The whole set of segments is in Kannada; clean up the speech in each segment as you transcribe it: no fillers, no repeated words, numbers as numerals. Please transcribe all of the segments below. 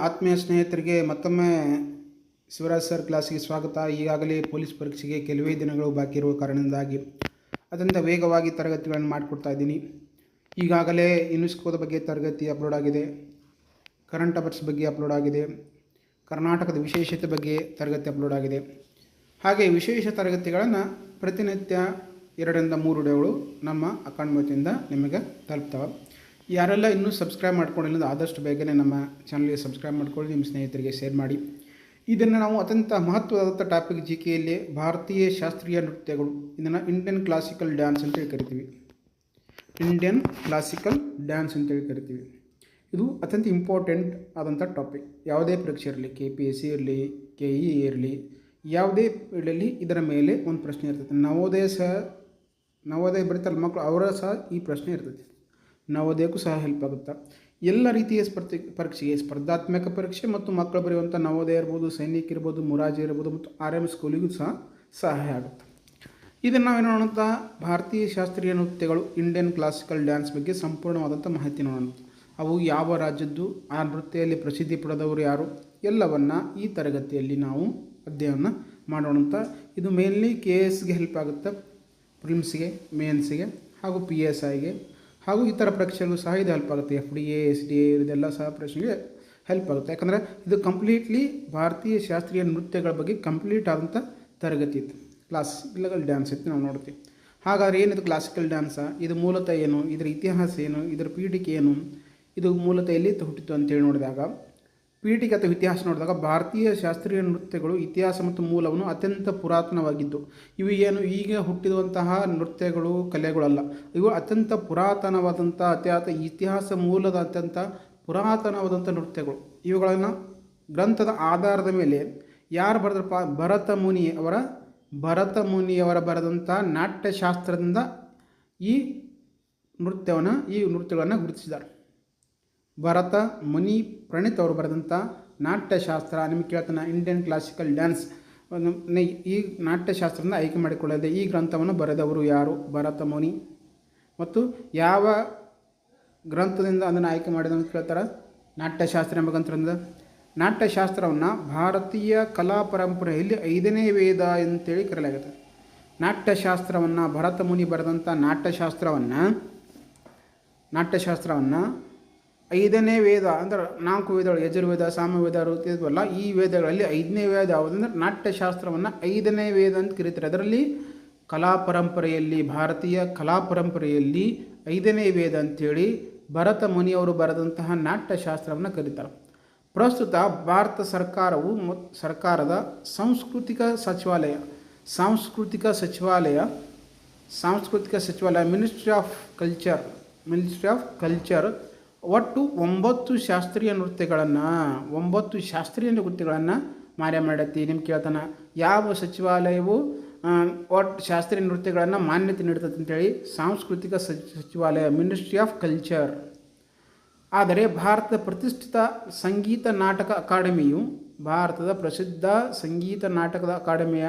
ಆತ್ಮೀಯ ಸ್ನೇಹಿತರಿಗೆ ಮತ್ತೊಮ್ಮೆ ಶಿವರಾಜ್ ಸರ್ ಕ್ಲಾಸಿಗೆ ಸ್ವಾಗತ. ಈಗಾಗಲೇ ಪೊಲೀಸ್ ಪರೀಕ್ಷೆಗೆ ಕೆಲವೇ ದಿನಗಳು ಬಾಕಿ ಇರುವ ಕಾರಣದಿಂದಾಗಿ ಅತ್ಯಂತ ವೇಗವಾಗಿ ತರಗತಿಗಳನ್ನು ಮಾಡಿಕೊಡ್ತಾ ಇದ್ದೀನಿ. ಈಗಾಗಲೇ ಯುನೆಸ್ಕೋದ ಬಗ್ಗೆ ತರಗತಿ ಅಪ್ಲೋಡ್ ಆಗಿದೆ, ಕರೆಂಟ್ ಅಫೇರ್ಸ್ ಬಗ್ಗೆ ಅಪ್ಲೋಡ್ ಆಗಿದೆ, ಕರ್ನಾಟಕದ ವಿಶೇಷತೆ ಬಗ್ಗೆ ತರಗತಿ ಅಪ್ಲೋಡ್ ಆಗಿದೆ. ಹಾಗೆ ವಿಶೇಷ ತರಗತಿಗಳನ್ನು ಪ್ರತಿನಿತ್ಯ 2ರಿಂದ 3 ವಿಡಿಯೋಗಳು ನಮ್ಮ ಅಕಾಡೆಮಿ ವತಿಯಿಂದ ನಿಮಗೆ ತಲುಪ್ತವೆ. ಯಾರೆಲ್ಲ ಇನ್ನೂ ಸಬ್ಸ್ಕ್ರೈಬ್ ಮಾಡ್ಕೊಂಡಿಲ್ಲ ಆದಷ್ಟು ಬೇಗನೆ ನಮ್ಮ ಚಾನಲ್ಗೆ ಸಬ್ಸ್ಕ್ರೈಬ್ ಮಾಡ್ಕೊಳ್ಳಿ, ನಿಮ್ಮ ಸ್ನೇಹಿತರಿಗೆ ಶೇರ್ ಮಾಡಿ. ಇದನ್ನು ನಾವು ಅತ್ಯಂತ ಮಹತ್ವವಾದ ಟಾಪಿಕ್ ಜಿಕೆಯಲ್ಲಿ ಭಾರತೀಯ ಶಾಸ್ತ್ರೀಯ ನೃತ್ಯಗಳು, ಇದನ್ನು ಇಂಡಿಯನ್ ಕ್ಲಾಸಿಕಲ್ ಡ್ಯಾನ್ಸ್ ಅಂತೇಳಿ ಕರಿತೀವಿ. ಇಂಡಿಯನ್ ಕ್ಲಾಸಿಕಲ್ ಡ್ಯಾನ್ಸ್ ಅಂತೇಳಿ ಕರಿತೀವಿ. ಇದು ಅತ್ಯಂತ ಇಂಪಾರ್ಟೆಂಟ್ ಆದಂಥ ಟಾಪಿಕ್. ಯಾವುದೇ ಪರೀಕ್ಷೆ ಇರಲಿ, KPSC ಇರಲಿ, KE ಇರಲಿ, ಯಾವುದೇ ಫೀಲ್ಡಲ್ಲಿ ಇದರ ಮೇಲೆ ಒಂದು ಪ್ರಶ್ನೆ ಇರ್ತೈತೆ. ನವೋದಯ ಬರೀತಾರಲ್ಲ ಮಕ್ಕಳು, ಅವರ ಸಹ ಈ ಪ್ರಶ್ನೆ ಇರ್ತೈತಿ. ನವೋದಯಕ್ಕೂ ಸಹ ಹೆಲ್ಪ್ ಆಗುತ್ತೆ. ಎಲ್ಲ ರೀತಿಯ ಪರೀಕ್ಷೆಗೆ, ಸ್ಪರ್ಧಾತ್ಮಕ ಪರೀಕ್ಷೆ ಮತ್ತು ಮಕ್ಕಳು ಬರೆಯುವಂಥ ನವೋದಯ ಇರ್ಬೋದು, ಸೈನಿಕ ಇರ್ಬೋದು, ಮುರಾರ್ಜಿ ಇರ್ಬೋದು ಮತ್ತು RM ಸ್ಕೂಲಿಗೂ ಸಹ ಸಹಾಯ ಆಗುತ್ತೆ. ಇದನ್ನು ನಾವೇನು ನೋಡೋಣ, ಭಾರತೀಯ ಶಾಸ್ತ್ರೀಯ ನೃತ್ಯಗಳು, ಇಂಡಿಯನ್ ಕ್ಲಾಸಿಕಲ್ ಡ್ಯಾನ್ಸ್ ಬಗ್ಗೆ ಸಂಪೂರ್ಣವಾದಂಥ ಮಾಹಿತಿ ನೋಡೋಣ. ಅವು ಯಾವ ರಾಜ್ಯದ್ದು, ಆ ನೃತ್ಯದಲ್ಲಿ ಪ್ರಸಿದ್ಧಿ ಪಡೆದವರು ಯಾರು, ಎಲ್ಲವನ್ನು ಈ ತರಗತಿಯಲ್ಲಿ ನಾವು ಅಧ್ಯಯನ ಮಾಡೋಣ. ಇದು ಮೇನ್ಲಿ KSಗೆ ಹೆಲ್ಪ್ ಆಗುತ್ತೆ, ಪ್ರಿಲಿಮ್ಸ್ಗೆ, ಮೇನ್ಸ್ಗೆ ಹಾಗೂ PSIಗೆ ಹಾಗೂ ಇತರ ಪರೀಕ್ಷೆಗಳು ಸಹ ಇದು ಹೆಲ್ಪ್ ಆಗುತ್ತೆ. FDA, SDA ಇದೆಲ್ಲ ಸಹ ಪ್ರಶ್ನೆಗೆ ಹೆಲ್ಪ್ ಆಗುತ್ತೆ. ಯಾಕಂದರೆ ಇದು ಕಂಪ್ಲೀಟ್ಲಿ ಭಾರತೀಯ ಶಾಸ್ತ್ರೀಯ ನೃತ್ಯಗಳ ಬಗ್ಗೆ ಕಂಪ್ಲೀಟ್ ಆದಂಥ ತರಗತಿ ಇತ್ತು. ಕ್ಲಾಸಿಕಲ್ ಡ್ಯಾನ್ಸ್ ಇತ್ತು ನಾವು ನೋಡ್ತೀವಿ. ಹಾಗಾದರೆ ಏನಿದು ಕ್ಲಾಸಿಕಲ್ ಡ್ಯಾನ್ಸ, ಇದು ಮೂಲತಃ ಏನು, ಇದರ ಇತಿಹಾಸ ಏನು, ಇದರ ಪೀಠಿಕೆ ಏನು, ಇದು ಮೂಲತಃ ಎಲ್ಲಿ ಹುಟ್ಟಿತು ಅಂತೇಳಿ ನೋಡಿದಾಗ, ಪೀಠಿಕೆ ಅಥವಾ ಇತಿಹಾಸ ನೋಡಿದಾಗ ಭಾರತೀಯ ಶಾಸ್ತ್ರೀಯ ನೃತ್ಯಗಳು ಇತಿಹಾಸ ಮತ್ತು ಮೂಲವನ್ನು ಅತ್ಯಂತ ಪುರಾತನವಾಗಿದ್ದು, ಇವು ಏನು ಈಗ ಹುಟ್ಟಿರುವಂತಹ ನೃತ್ಯಗಳು, ಕಲೆಗಳಲ್ಲ. ಇವು ಅತ್ಯಂತ ಪುರಾತನವಾದಂಥ ಇತಿಹಾಸ ಮೂಲದ ಅತ್ಯಂತ ಪುರಾತನವಾದಂಥ ನೃತ್ಯಗಳು. ಇವುಗಳನ್ನು ಗ್ರಂಥದ ಆಧಾರದ ಮೇಲೆ ಯಾರು ಬರೆದ್ರಪ್ಪ, ಭರತ ಮುನಿಯವರ ಬರೆದಂಥ ನಾಟ್ಯಶಾಸ್ತ್ರದಿಂದ ಈ ನೃತ್ಯಗಳನ್ನು ಗುರುತಿಸಿದ್ದಾರೆ. ಭರತ ಮುನಿ ಪ್ರಣೀತ್ ಅವರು ಬರೆದಂಥ ನಾಟ್ಯಶಾಸ್ತ್ರ, ನಿಮಗೆ ಕೇಳ್ತಾನೆ ಇಂಡಿಯನ್ ಕ್ಲಾಸಿಕಲ್ ಡ್ಯಾನ್ಸ್, ಈ ನಾಟ್ಯಶಾಸ್ತ್ರದಿಂದ ಆಯ್ಕೆ ಮಾಡಿಕೊಳ್ಳದೆ ಈ ಗ್ರಂಥವನ್ನು ಬರೆದವರು ಯಾರು, ಭರತ ಮುನಿ. ಮತ್ತು ಯಾವ ಗ್ರಂಥದಿಂದ ಅದನ್ನು ಆಯ್ಕೆ ಮಾಡಿದ ಕೇಳ್ತಾರೆ, ನಾಟ್ಯಶಾಸ್ತ್ರ ಎಂಬ ಗ್ರಂಥದಿಂದ. ನಾಟ್ಯಶಾಸ್ತ್ರವನ್ನು ಭಾರತೀಯ ಕಲಾ ಪರಂಪರೆಯಲ್ಲಿ 5ನೇ ವೇದ ಅಂತೇಳಿ ಕರೆಯಲಾಗುತ್ತೆ. ನಾಟ್ಯಶಾಸ್ತ್ರವನ್ನು ಭರತ ಮುನಿ ಬರೆದಂಥ ನಾಟ್ಯಶಾಸ್ತ್ರವನ್ನು 5ನೇ ವೇದ ಅಂದರೆ 4 ವೇದಗಳು, ಯಜುರ್ವೇದ, ಸಾಮವೇದ, ಋಗ್ವೇದ, ಈ ವೇದಗಳಲ್ಲಿ 5ನೇ ವೇದ ಯಾವುದಂದ್ರೆ ನಾಟ್ಯಶಾಸ್ತ್ರವನ್ನು 5ನೇ ವೇದ ಅಂತ ಕರೀತಾರೆ. ಅದರಲ್ಲಿ ಭಾರತೀಯ ಕಲಾ ಪರಂಪರೆಯಲ್ಲಿ 5ನೇ ವೇದ ಅಂಥೇಳಿ ಭರತ ಮುನಿಯವರು ಬರೆದಂತಹ ನಾಟ್ಯಶಾಸ್ತ್ರವನ್ನು ಕರೀತಾರೆ. ಪ್ರಸ್ತುತ ಭಾರತ ಸರ್ಕಾರದ ಸಾಂಸ್ಕೃತಿಕ ಸಚಿವಾಲಯ ಮಿನಿಸ್ಟ್ರಿ ಆಫ್ ಕಲ್ಚರ್ ಒಟ್ಟು 9 ಶಾಸ್ತ್ರೀಯ ನೃತ್ಯಗಳನ್ನು ಮಾರ್ಯ ಮಾಡತ್ತಿ. ನಿಮ್ಗೆ ಕೇಳ್ತಾನೆ, ಯಾವ ಸಚಿವಾಲಯವು ಒಟ್ಟು ಶಾಸ್ತ್ರೀಯ ನೃತ್ಯಗಳನ್ನು ಮಾನ್ಯತೆ ನೀಡ್ತದೆ ಅಂತೇಳಿ, ಸಾಂಸ್ಕೃತಿಕ ಸಚಿವಾಲಯ, ಮಿನಿಸ್ಟ್ರಿ ಆಫ್ ಕಲ್ಚರ್. ಆದರೆ ಭಾರತದ ಪ್ರತಿಷ್ಠಿತ ಸಂಗೀತ ನಾಟಕ ಅಕಾಡೆಮಿಯು, ಭಾರತದ ಪ್ರಸಿದ್ಧ ಸಂಗೀತ ನಾಟಕದ ಅಕಾಡೆಮಿಯ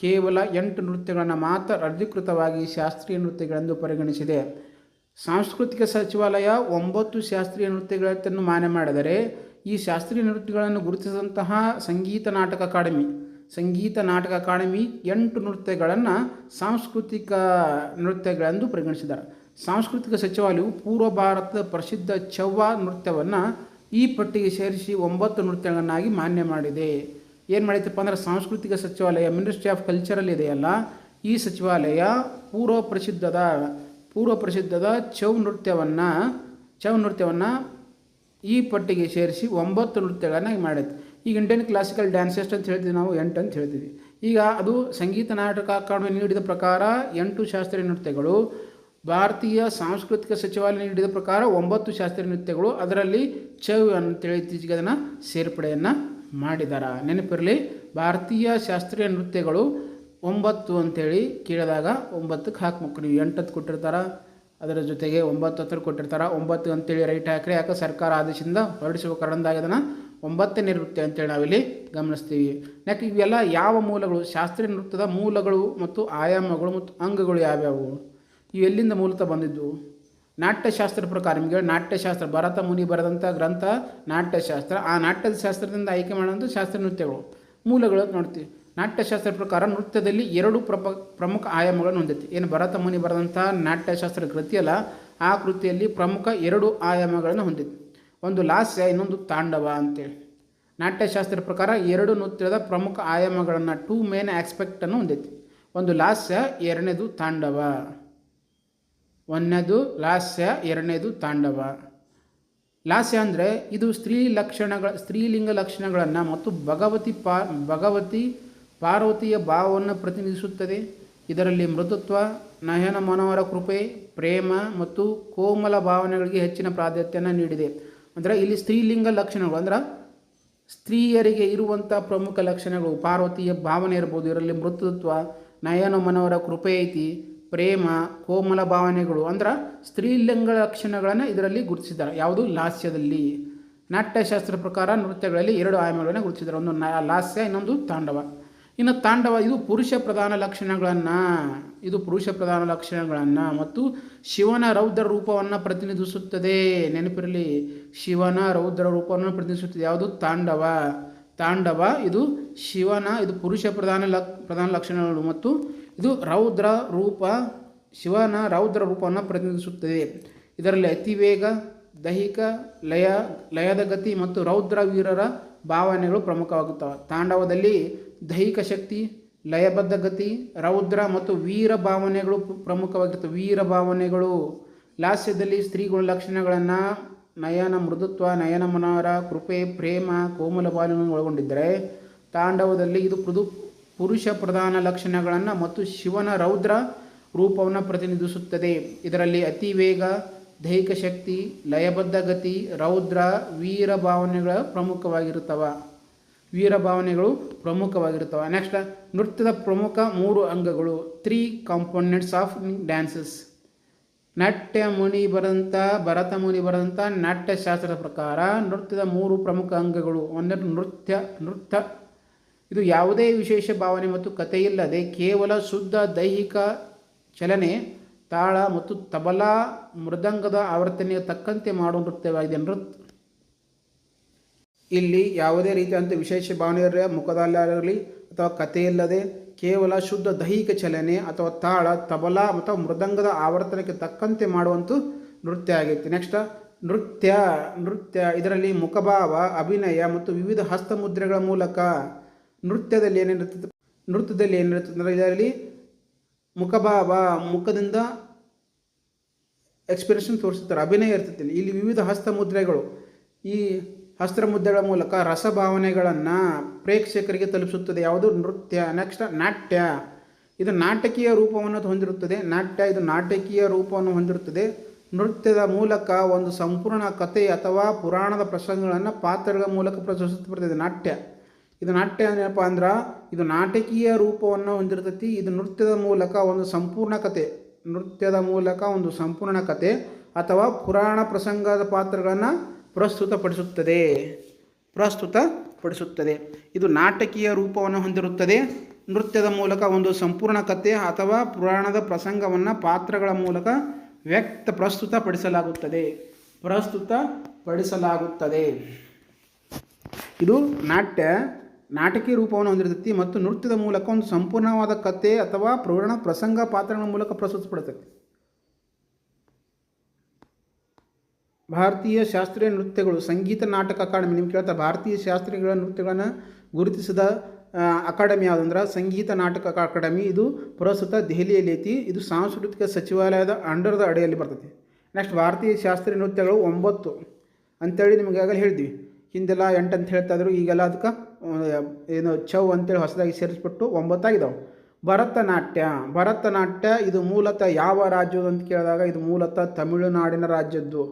ಕೇವಲ 8 ನೃತ್ಯಗಳನ್ನು ಮಾತ್ರ ಅಧಿಕೃತವಾಗಿ ಶಾಸ್ತ್ರೀಯ ನೃತ್ಯಗಳೆಂದು ಪರಿಗಣಿಸಿದೆ. ಸಾಂಸ್ಕೃತಿಕ ಸಚಿವಾಲಯ 9 ಶಾಸ್ತ್ರೀಯ ನೃತ್ಯಗಳನ್ನು ಮಾನ್ಯ ಮಾಡಿದರೆ, ಈ ಶಾಸ್ತ್ರೀಯ ನೃತ್ಯಗಳನ್ನು ಗುರುತಿಸಿದಂತಹ ಸಂಗೀತ ನಾಟಕ ಅಕಾಡೆಮಿ 8 ನೃತ್ಯಗಳನ್ನು ಸಾಂಸ್ಕೃತಿಕ ನೃತ್ಯಗಳೆಂದು ಪರಿಗಣಿಸಿದ್ದಾರೆ. ಸಾಂಸ್ಕೃತಿಕ ಸಚಿವಾಲಯವು ಪೂರ್ವ ಭಾರತದ ಪ್ರಸಿದ್ಧ ಚವ್ವಾ ನೃತ್ಯವನ್ನು ಈ ಪಟ್ಟಿಗೆ ಸೇರಿಸಿ 9 ನೃತ್ಯಗಳನ್ನಾಗಿ ಮಾನ್ಯ ಮಾಡಿದೆ. ಏನು ಮಾಡಿತಪ್ಪ ಅಂದರೆ, ಸಾಂಸ್ಕೃತಿಕ ಸಚಿವಾಲಯ ಮಿನಿಸ್ಟ್ರಿ ಆಫ್ ಕಲ್ಚರಲ್ಲಿ ಇದೆಯಲ್ಲ, ಈ ಸಚಿವಾಲಯ ಪೂರ್ವ ಪ್ರಸಿದ್ಧದ ಚೌ ನೃತ್ಯವನ್ನು ಈ ಪಟ್ಟಿಗೆ ಸೇರಿಸಿ 9 ನೃತ್ಯಗಳನ್ನು ಮಾಡಿದೆ. ಈಗ ಇಂಡಿಯನ್ ಕ್ಲಾಸಿಕಲ್ ಡ್ಯಾನ್ಸ್ ಎಷ್ಟು ಅಂತ ಹೇಳ್ತೀವಿ ನಾವು, 8 ಅಂತ ಹೇಳ್ತೀವಿ. ಈಗ ಅದು ಸಂಗೀತ ನಾಟಕ ಅಕಾಡೆಮಿ ನೀಡಿದ ಪ್ರಕಾರ 8 ಶಾಸ್ತ್ರೀಯ ನೃತ್ಯಗಳು, ಭಾರತೀಯ ಸಾಂಸ್ಕೃತಿಕ ಸಚಿವಾಲಯ ನೀಡಿದ ಪ್ರಕಾರ 9 ಶಾಸ್ತ್ರೀಯ ನೃತ್ಯಗಳು, ಅದರಲ್ಲಿ ಚೌ ಅಂತೇಳಿ ಇತ್ತೀಚೆಗೆ ಅದನ್ನು ಸೇರ್ಪಡೆಯನ್ನು ಮಾಡಿದ್ದಾರೆ. ನೆನಪಿರಲಿ, ಭಾರತೀಯ ಶಾಸ್ತ್ರೀಯ ನೃತ್ಯಗಳು 9 ಅಂತೇಳಿ ಕೇಳಿದಾಗ 9ಕ್ಕೆ ಹಾಕ್ಬೇಕು. ನೀವು 8 ಕೊಟ್ಟಿರ್ತಾರೆ, ಅದರ ಜೊತೆಗೆ 9 ಕೊಟ್ಟಿರ್ತಾರೆ. 9 ಅಂತೇಳಿ ರೈಟ್ ಹಾಕ್ರಿ. ಯಾಕೆ ಸರ್ಕಾರ ಆದೇಶದಿಂದ ಹೊರಡಿಸುವ ಕಾರಣದಾಗ ಅದನ್ನು 9ನೇ ನೃತ್ಯ ಅಂತೇಳಿ ನಾವಿಲ್ಲಿ ಗಮನಿಸ್ತೀವಿ. ಯಾಕೆ ಇವೆಲ್ಲ ಯಾವ ಮೂಲಗಳು, ಶಾಸ್ತ್ರೀಯ ನೃತ್ಯದ ಮೂಲಗಳು ಮತ್ತು ಆಯಾಮಗಳು ಮತ್ತು ಅಂಗಗಳು ಯಾವ್ಯಾವು, ಇವು ಎಲ್ಲಿಂದ ಮೂಲತಃ ಬಂದಿದ್ದು, ನಾಟ್ಯಶಾಸ್ತ್ರ ಪ್ರಕಾರ ನಿಮಗೆ ನಾಟ್ಯಶಾಸ್ತ್ರ ಭರತ ಮುನಿ ಬರೆದಂಥ ಗ್ರಂಥ ನಾಟ್ಯಶಾಸ್ತ್ರ. ಆ ನಾಟ್ಯದ ಶಾಸ್ತ್ರದಿಂದ ಆಯ್ಕೆ ಮಾಡುವಂಥ ಶಾಸ್ತ್ರ ನೃತ್ಯಗಳು ಮೂಲಗಳು ನೋಡ್ತೀವಿ. ನಾಟ್ಯಶಾಸ್ತ್ರ ಪ್ರಕಾರ ನೃತ್ಯದಲ್ಲಿ 2 ಪ್ರಮುಖ ಆಯಾಮಗಳನ್ನು ಹೊಂದೈತಿ. ಏನು ಭರತ ಮುನಿ ಬರೆದಂಥ ನಾಟ್ಯಶಾಸ್ತ್ರ ಕೃತಿಯಲ್ಲ, ಆ ಕೃತಿಯಲ್ಲಿ ಪ್ರಮುಖ 2 ಆಯಾಮಗಳನ್ನು ಹೊಂದೈತಿ. ಒಂದು ಲಾಸ್ಯ, ಇನ್ನೊಂದು ತಾಂಡವ ಅಂತೇಳಿ. ನಾಟ್ಯಶಾಸ್ತ್ರ ಪ್ರಕಾರ 2 ನೃತ್ಯದ ಪ್ರಮುಖ ಆಯಾಮಗಳನ್ನು 2 ಮೇನ್ ಆಸ್ಪೆಕ್ಟನ್ನು ಹೊಂದೈತಿ. ಒಂದು ಲಾಸ್ಯ, ಎರಡನೇದು ತಾಂಡವ. ಒಂದನೇದು ಲಾಸ್ಯ, ಎರಡನೇದು ತಾಂಡವ. ಲಾಸ್ಯ ಅಂದರೆ ಇದು ಸ್ತ್ರೀಲಿಂಗ ಲಕ್ಷಣಗಳನ್ನು ಮತ್ತು ಭಗವತಿ ಪಾರ್ವತಿಯ ಭಾವವನ್ನು ಪ್ರತಿನಿಧಿಸುತ್ತದೆ. ಇದರಲ್ಲಿ ಮೃದುತ್ವ, ನಯನ ಮನೋಹರ ಕೃಪೆ, ಪ್ರೇಮ ಮತ್ತು ಕೋಮಲ ಭಾವನೆಗಳಿಗೆ ಹೆಚ್ಚಿನ ಪ್ರಾಧಾನ್ಯತೆಯನ್ನು ನೀಡಿದೆ. ಅಂದರೆ ಇಲ್ಲಿ ಸ್ತ್ರೀಲಿಂಗ ಲಕ್ಷಣಗಳು ಅಂದ್ರೆ ಸ್ತ್ರೀಯರಿಗೆ ಇರುವಂಥ ಪ್ರಮುಖ ಲಕ್ಷಣಗಳು ಪಾರ್ವತಿಯ ಭಾವನೆ ಇರ್ಬೋದು. ಇದರಲ್ಲಿ ಮೃದುತ್ವ, ನಯನ ಮನೋಹರ ಕೃಪೆ ಐತಿ, ಪ್ರೇಮ, ಕೋಮಲ ಭಾವನೆಗಳು ಅಂದ್ರೆ ಸ್ತ್ರೀಲಿಂಗ ಲಕ್ಷಣಗಳನ್ನು ಇದರಲ್ಲಿ ಗುರುತಿಸಿದ್ದಾರೆ. ಯಾವುದು? ಲಾಸ್ಯದಲ್ಲಿ. ನಾಟ್ಯಶಾಸ್ತ್ರ ಪ್ರಕಾರ ನೃತ್ಯಗಳಲ್ಲಿ 2 ಆಯಾಮಗಳನ್ನು ಗುರುತಿಸಿದ್ದಾರೆ. ಒಂದು ಲಾಸ್ಯ, ಇನ್ನೊಂದು ತಾಂಡವ. ಇನ್ನು ತಾಂಡವ ಇದು ಪುರುಷ ಪ್ರಧಾನ ಲಕ್ಷಣಗಳನ್ನು ಮತ್ತು ಶಿವನ ರೌದ್ರ ರೂಪವನ್ನು ಪ್ರತಿನಿಧಿಸುತ್ತದೆ. ನೆನಪಿರಲಿ, ಶಿವನ ರೌದ್ರ ರೂಪವನ್ನು ಪ್ರತಿನಿಧಿಸುತ್ತದೆ. ಯಾವುದು? ತಾಂಡವ ಇದು ಇದು ಪುರುಷ ಪ್ರಧಾನ ಲಕ್ಷಣಗಳು ಮತ್ತು ಇದು ಶಿವನ ರೌದ್ರ ರೂಪವನ್ನು ಪ್ರತಿನಿಧಿಸುತ್ತದೆ. ಇದರಲ್ಲಿ ಅತಿವೇಗ, ದೈಹಿಕ ಲಯದ ಗತಿ ಮತ್ತು ರೌದ್ರ ವೀರರ ಭಾವನೆಗಳು ಪ್ರಮುಖವಾಗುತ್ತವೆ. ತಾಂಡವದಲ್ಲಿ ದೈಹಿಕ ಶಕ್ತಿ, ಲಯಬದ್ಧ ಗತಿ, ರೌದ್ರ ಮತ್ತು ವೀರ ಭಾವನೆಗಳು ಪ್ರಮುಖವಾಗಿರ್ತವೆ. ವೀರ ಭಾವನೆಗಳು. ಲಾಸ್ಯದಲ್ಲಿ ಸ್ತ್ರೀಗಳ ಲಕ್ಷಣಗಳನ್ನು ನಯನ ಮೃದುತ್ವ, ನಯನ ಮನೋಹರ ಕೃಪೆ, ಪ್ರೇಮ, ಕೋಮಲ ಭಾವನೆಗಳನ್ನು ಒಳಗೊಂಡಿದ್ದರೆ, ತಾಂಡವದಲ್ಲಿ ಇದು ಪುರುಷ ಪ್ರಧಾನ ಲಕ್ಷಣಗಳನ್ನು ಮತ್ತು ಶಿವನ ರೌದ್ರ ರೂಪವನ್ನು ಪ್ರತಿನಿಧಿಸುತ್ತದೆ. ಇದರಲ್ಲಿ ಅತಿವೇಗ, ದೈಹಿಕ ಶಕ್ತಿ, ಲಯಬದ್ಧ ಗತಿ, ರೌದ್ರ, ವೀರ ಭಾವನೆಗಳು ಪ್ರಮುಖವಾಗಿರುತ್ತವೆ. ನೆಕ್ಸ್ಟ್, ನೃತ್ಯದ ಪ್ರಮುಖ 3 ಅಂಗಗಳು. 3 ಕಾಂಪೋನೆಂಟ್ಸ್ ಆಫ್ ಡ್ಯಾನ್ಸಸ್. ಭರತ ಮುನಿ ಬರೆದಂಥ ನಾಟ್ಯಶಾಸ್ತ್ರದ ಪ್ರಕಾರ ನೃತ್ಯದ 3 ಪ್ರಮುಖ ಅಂಗಗಳು. ಒಂದನೇ ನೃತ್ಯ. ಇದು ಯಾವುದೇ ವಿಶೇಷ ಭಾವನೆ ಮತ್ತು ಕಥೆಯಿಲ್ಲದೆ ಕೇವಲ ಶುದ್ಧ ದೈಹಿಕ ಚಲನೆ, ತಾಳ ಮತ್ತು ತಬಲಾ ಮೃದಂಗದ ಆವರ್ತನೆಗೆ ತಕ್ಕಂತೆ ಮಾಡುವ ನೃತ್ಯವಾಗಿದೆ. ಇಲ್ಲಿ ಯಾವುದೇ ರೀತಿಯಂಥ ವಿಶೇಷ ಭಾವನೆ ಇರಲಿ, ಮುಖದಲ್ಲಾಗಲಿ ಅಥವಾ ಕಥೆಯಿಲ್ಲದೆ ಕೇವಲ ಶುದ್ಧ ದೈಹಿಕ ಚಲನೆ ಅಥವಾ ತಾಳ, ತಬಲಾ ಅಥವಾ ಮೃದಂಗದ ಆವರ್ತನಕ್ಕೆ ತಕ್ಕಂತೆ ಮಾಡುವಂಥ ನೃತ್ಯ ಆಗೈತಿ. ನೆಕ್ಸ್ಟ್, ನೃತ್ಯ ಇದರಲ್ಲಿ ಮುಖಭಾವ, ಅಭಿನಯ ಮತ್ತು ವಿವಿಧ ಹಸ್ತಮುದ್ರೆಗಳ ಮೂಲಕ ನೃತ್ಯದಲ್ಲಿ ಏನಿರುತ್ತದೆ ಅಂದರೆ ಇದರಲ್ಲಿ ಮುಖಭಾವ, ಮುಖದಿಂದ ಎಕ್ಸ್ಪ್ರೆಷನ್ ತೋರಿಸುತ್ತಾರೆ, ಅಭಿನಯ ಇರ್ತೈತಿ. ಇಲ್ಲಿ ವಿವಿಧ ಹಸ್ತಮುದ್ರೆಗಳು, ಈ ಹಸ್ತಮುದ್ರೆಗಳ ಮೂಲಕ ರಸಭಾವನೆಗಳನ್ನು ಪ್ರೇಕ್ಷಕರಿಗೆ ತಲುಪಿಸುತ್ತದೆ. ಯಾವುದು? ನೃತ್ಯ. ನೆಕ್ಸ್ಟ್, ನಾಟ್ಯ. ಇದು ನಾಟಕೀಯ ರೂಪವನ್ನು ಹೊಂದಿರುತ್ತದೆ. ನೃತ್ಯದ ಮೂಲಕ ಒಂದು ಸಂಪೂರ್ಣ ಕಥೆ ಅಥವಾ ಪುರಾಣದ ಪ್ರಸಂಗಗಳನ್ನು ಪಾತ್ರಗಳ ಮೂಲಕ ಪ್ರದರ್ಶಿಸುತ್ತದೆ. ಇದು ನಾಟ್ಯ ಏನಪ್ಪ ಅಂದ್ರೆ ಇದು ನಾಟಕೀಯ ರೂಪವನ್ನು ಹೊಂದಿರ್ತೈತಿ. ಇದು ನೃತ್ಯದ ಮೂಲಕ ಒಂದು ಸಂಪೂರ್ಣ ಕಥೆ ಅಥವಾ ಪುರಾಣ ಪ್ರಸಂಗದ ಪಾತ್ರಗಳನ್ನು ಪ್ರಸ್ತುತಪಡಿಸುತ್ತದೆ. ಇದು ನಾಟಕೀಯ ರೂಪವನ್ನು ಹೊಂದಿರುತ್ತದೆ. ನೃತ್ಯದ ಮೂಲಕ ಒಂದು ಸಂಪೂರ್ಣ ಕಥೆ ಅಥವಾ ಪುರಾಣದ ಪ್ರಸಂಗವನ್ನು ಪಾತ್ರಗಳ ಮೂಲಕ ಪ್ರಸ್ತುತಪಡಿಸಲಾಗುತ್ತದೆ. ಇದು ನಾಟಕೀಯ ರೂಪವನ್ನು ಹೊಂದಿರುತ್ತದೆ ಮತ್ತು ನೃತ್ಯದ ಮೂಲಕ ಒಂದು ಸಂಪೂರ್ಣವಾದ ಕಥೆ ಅಥವಾ ಪುರಾಣ ಪ್ರಸಂಗ ಪಾತ್ರಗಳ ಮೂಲಕ ಪ್ರಸ್ತುತಪಡುತ್ತದೆ. ಭಾರತೀಯ ಶಾಸ್ತ್ರೀಯ ನೃತ್ಯಗಳು. ಸಂಗೀತ ನಾಟಕ ಅಕಾಡೆಮಿ ನಿಮ್ಗೆ ಕೇಳ್ತಾರೆ. ಭಾರತೀಯ ಶಾಸ್ತ್ರೀಯ ನೃತ್ಯಗಳನ್ನು ಗುರುತಿಸಿದ ಅಕಾಡೆಮಿ ಯಾವುದಂದ್ರೆ ಸಂಗೀತ ನಾಟಕ ಅಕಾಡೆಮಿ. ಇದು ಪ್ರಸ್ತುತ ದೆಹಲಿಯಲ್ಲಿ ಐತಿ. ಇದು ಸಾಂಸ್ಕೃತಿಕ ಸಚಿವಾಲಯದ ಅಂಡರ್ದ ಅಡಿಯಲ್ಲಿ ಬರ್ತೈತಿ. ನೆಕ್ಸ್ಟ್, ಭಾರತೀಯ ಶಾಸ್ತ್ರೀಯ ನೃತ್ಯಗಳು 9 ಅಂತೇಳಿ ನಿಮಗೆ ಆಗಲೇ ಹೇಳಿದ್ವಿ. ಹಿಂದೆಲ್ಲ 8 ಅಂತ ಹೇಳ್ತಾ ಇದ್ರು. ಈಗೆಲ್ಲ ಅದಕ್ಕೆ ಚೌ ಅಂತೇಳಿ ಹೊಸದಾಗಿ ಸೇರಿಸ್ಬಿಟ್ಟು 9 ಆಗಿದಾವೆ. ಭರತನಾಟ್ಯ ಇದು ಮೂಲತಃ ಯಾವ ರಾಜ್ಯದ್ದು ಅಂತ ಕೇಳಿದಾಗ ಇದು ಮೂಲತಃ ತಮಿಳುನಾಡಿನ ರಾಜ್ಯದ್ದು.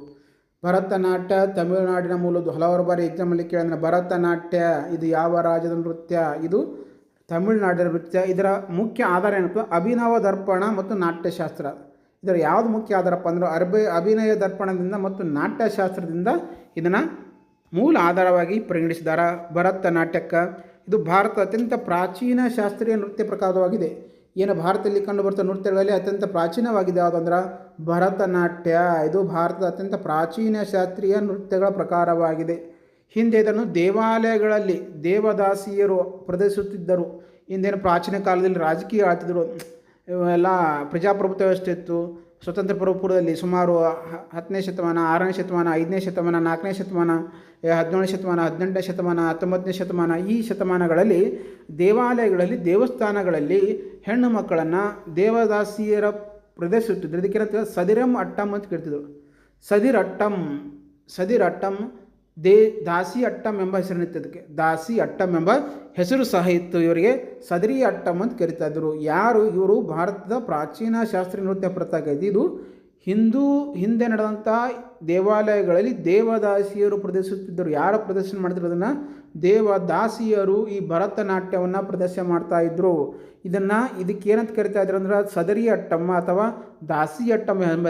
ಭರತನಾಟ್ಯ ತಮಿಳುನಾಡಿನ ಮೂಲದ್ದು. ಹಲವಾರು ಬಾರಿ ಎಕ್ಸಾಮಲ್ಲಿ ಕೇಳಿದ್ರೆ ಭರತನಾಟ್ಯ ಇದು ಯಾವ ರಾಜ್ಯದ ನೃತ್ಯ? ಇದು ತಮಿಳುನಾಡಿನ ನೃತ್ಯ. ಇದರ ಮುಖ್ಯ ಆಧಾರ ಏನಪ್ಪ? ಅಭಿನವ ದರ್ಪಣ ಮತ್ತು ನಾಟ್ಯಶಾಸ್ತ್ರ. ಇದರ ಯಾವುದು ಮುಖ್ಯ ಆಧಾರಪ್ಪ ಅಂದ್ರೆ ಅಭಿನಯ ದರ್ಪಣದಿಂದ ಮತ್ತು ನಾಟ್ಯಶಾಸ್ತ್ರದಿಂದ ಇದನ್ನು ಮೂಲ ಆಧಾರವಾಗಿ ಪರಿಗಣಿಸಿದ್ದಾರೆ ಭರತನಾಟ್ಯಕ್ಕೆ. ಇದು ಭಾರತದ ಅತ್ಯಂತ ಪ್ರಾಚೀನ ಶಾಸ್ತ್ರೀಯ ನೃತ್ಯ ಪ್ರಕಾರವಾಗಿದೆ. ಏನು ಭಾರತದಲ್ಲಿ ಕಂಡುಬರ್ತಾ ನೃತ್ಯಗಳಲ್ಲಿ ಅತ್ಯಂತ ಪ್ರಾಚೀನವಾಗಿದೆ ಯಾವುದಂದ್ರೆ ಭರತನಾಟ್ಯ. ಇದು ಭಾರತದ ಅತ್ಯಂತ ಪ್ರಾಚೀನ ಶಾಸ್ತ್ರೀಯ ನೃತ್ಯಗಳ ಪ್ರಕಾರವಾಗಿದೆ. ಹಿಂದೆ ಇದನ್ನು ದೇವಾಲಯಗಳಲ್ಲಿ ದೇವದಾಸಿಯರು ಪ್ರದರ್ಶಿಸುತ್ತಿದ್ದರು. ಹಿಂದೇನು ಪ್ರಾಚೀನ ಕಾಲದಲ್ಲಿ ರಾಜಕೀಯ ಆಳ್ತಿದ್ರು, ಎಲ್ಲ ಪ್ರಜಾಪ್ರಭುತ್ವ ವ್ಯವಸ್ಥೆ ಇತ್ತು. ಸ್ವತಂತ್ರ ಪೂರ್ವದಲ್ಲಿ ಸುಮಾರು 10ನೇ ಶತಮಾನ, 6ನೇ ಶತಮಾನ, 5ನೇ ಶತಮಾನ, 4ನೇ ಶತಮಾನ, 17ನೇ ಶತಮಾನ, 18ನೇ ಶತಮಾನ, 19ನೇ ಶತಮಾನ, ಈ ಶತಮಾನಗಳಲ್ಲಿ ದೇವಾಲಯಗಳಲ್ಲಿ ದೇವಸ್ಥಾನಗಳಲ್ಲಿ ಹೆಣ್ಣು ಮಕ್ಕಳನ್ನು ದೇವದಾಸಿಯರ ಪ್ರದರ್ಶಿಸುತ್ತಿದ್ದರು. ಇದಕ್ಕೇನಂತ ಸದಿರಂ ಅಟ್ಟಂ ಅಂತ ಕೇಳ್ತಿದ್ರು. ಸದಿರ್ ಅಟ್ಟಂ ದಾಸಿ ಅಟ್ಟಂ ಎಂಬ ಹೆಸರು ನಿಂತಿದ್ದಕ್ಕೆ ದಾಸಿ ಅಟ್ಟಂ ಎಂಬ ಹೆಸರು ಸಹ ಇತ್ತು. ಇವರಿಗೆ ಸದರಿ ಅಟ್ಟಂ ಅಂತ ಕರಿತಾ ಇದ್ದರು. ಯಾರು ಇವರು? ಭಾರತದ ಪ್ರಾಚೀನ ಶಾಸ್ತ್ರೀಯ ನೃತ್ಯ ಪ್ರತ್ಯೇಕ. ಇದು ಹಿಂದೆ ನಡೆದಂಥ ದೇವಾಲಯಗಳಲ್ಲಿ ದೇವದಾಸಿಯರು ಪ್ರದರ್ಶಿಸುತ್ತಿದ್ದರು. ಯಾರು ಪ್ರದರ್ಶನ ಮಾಡ್ತಿದ್ರು? ಅದನ್ನು ದೇವದಾಸಿಯರು ಈ ಭರತನಾಟ್ಯವನ್ನು ಪ್ರದರ್ಶನ ಮಾಡ್ತಾ ಇದ್ರು. ಇದಕ್ಕೇನಂತ ಕರಿತಾ ಇದ್ರು ಅಂದ್ರೆ ಸದರಿ ಅಟ್ಟಮ್ಮ ಅಥವಾ ದಾಸಿ ಅಟ್ಟಮ್ಮ ಎಂಬ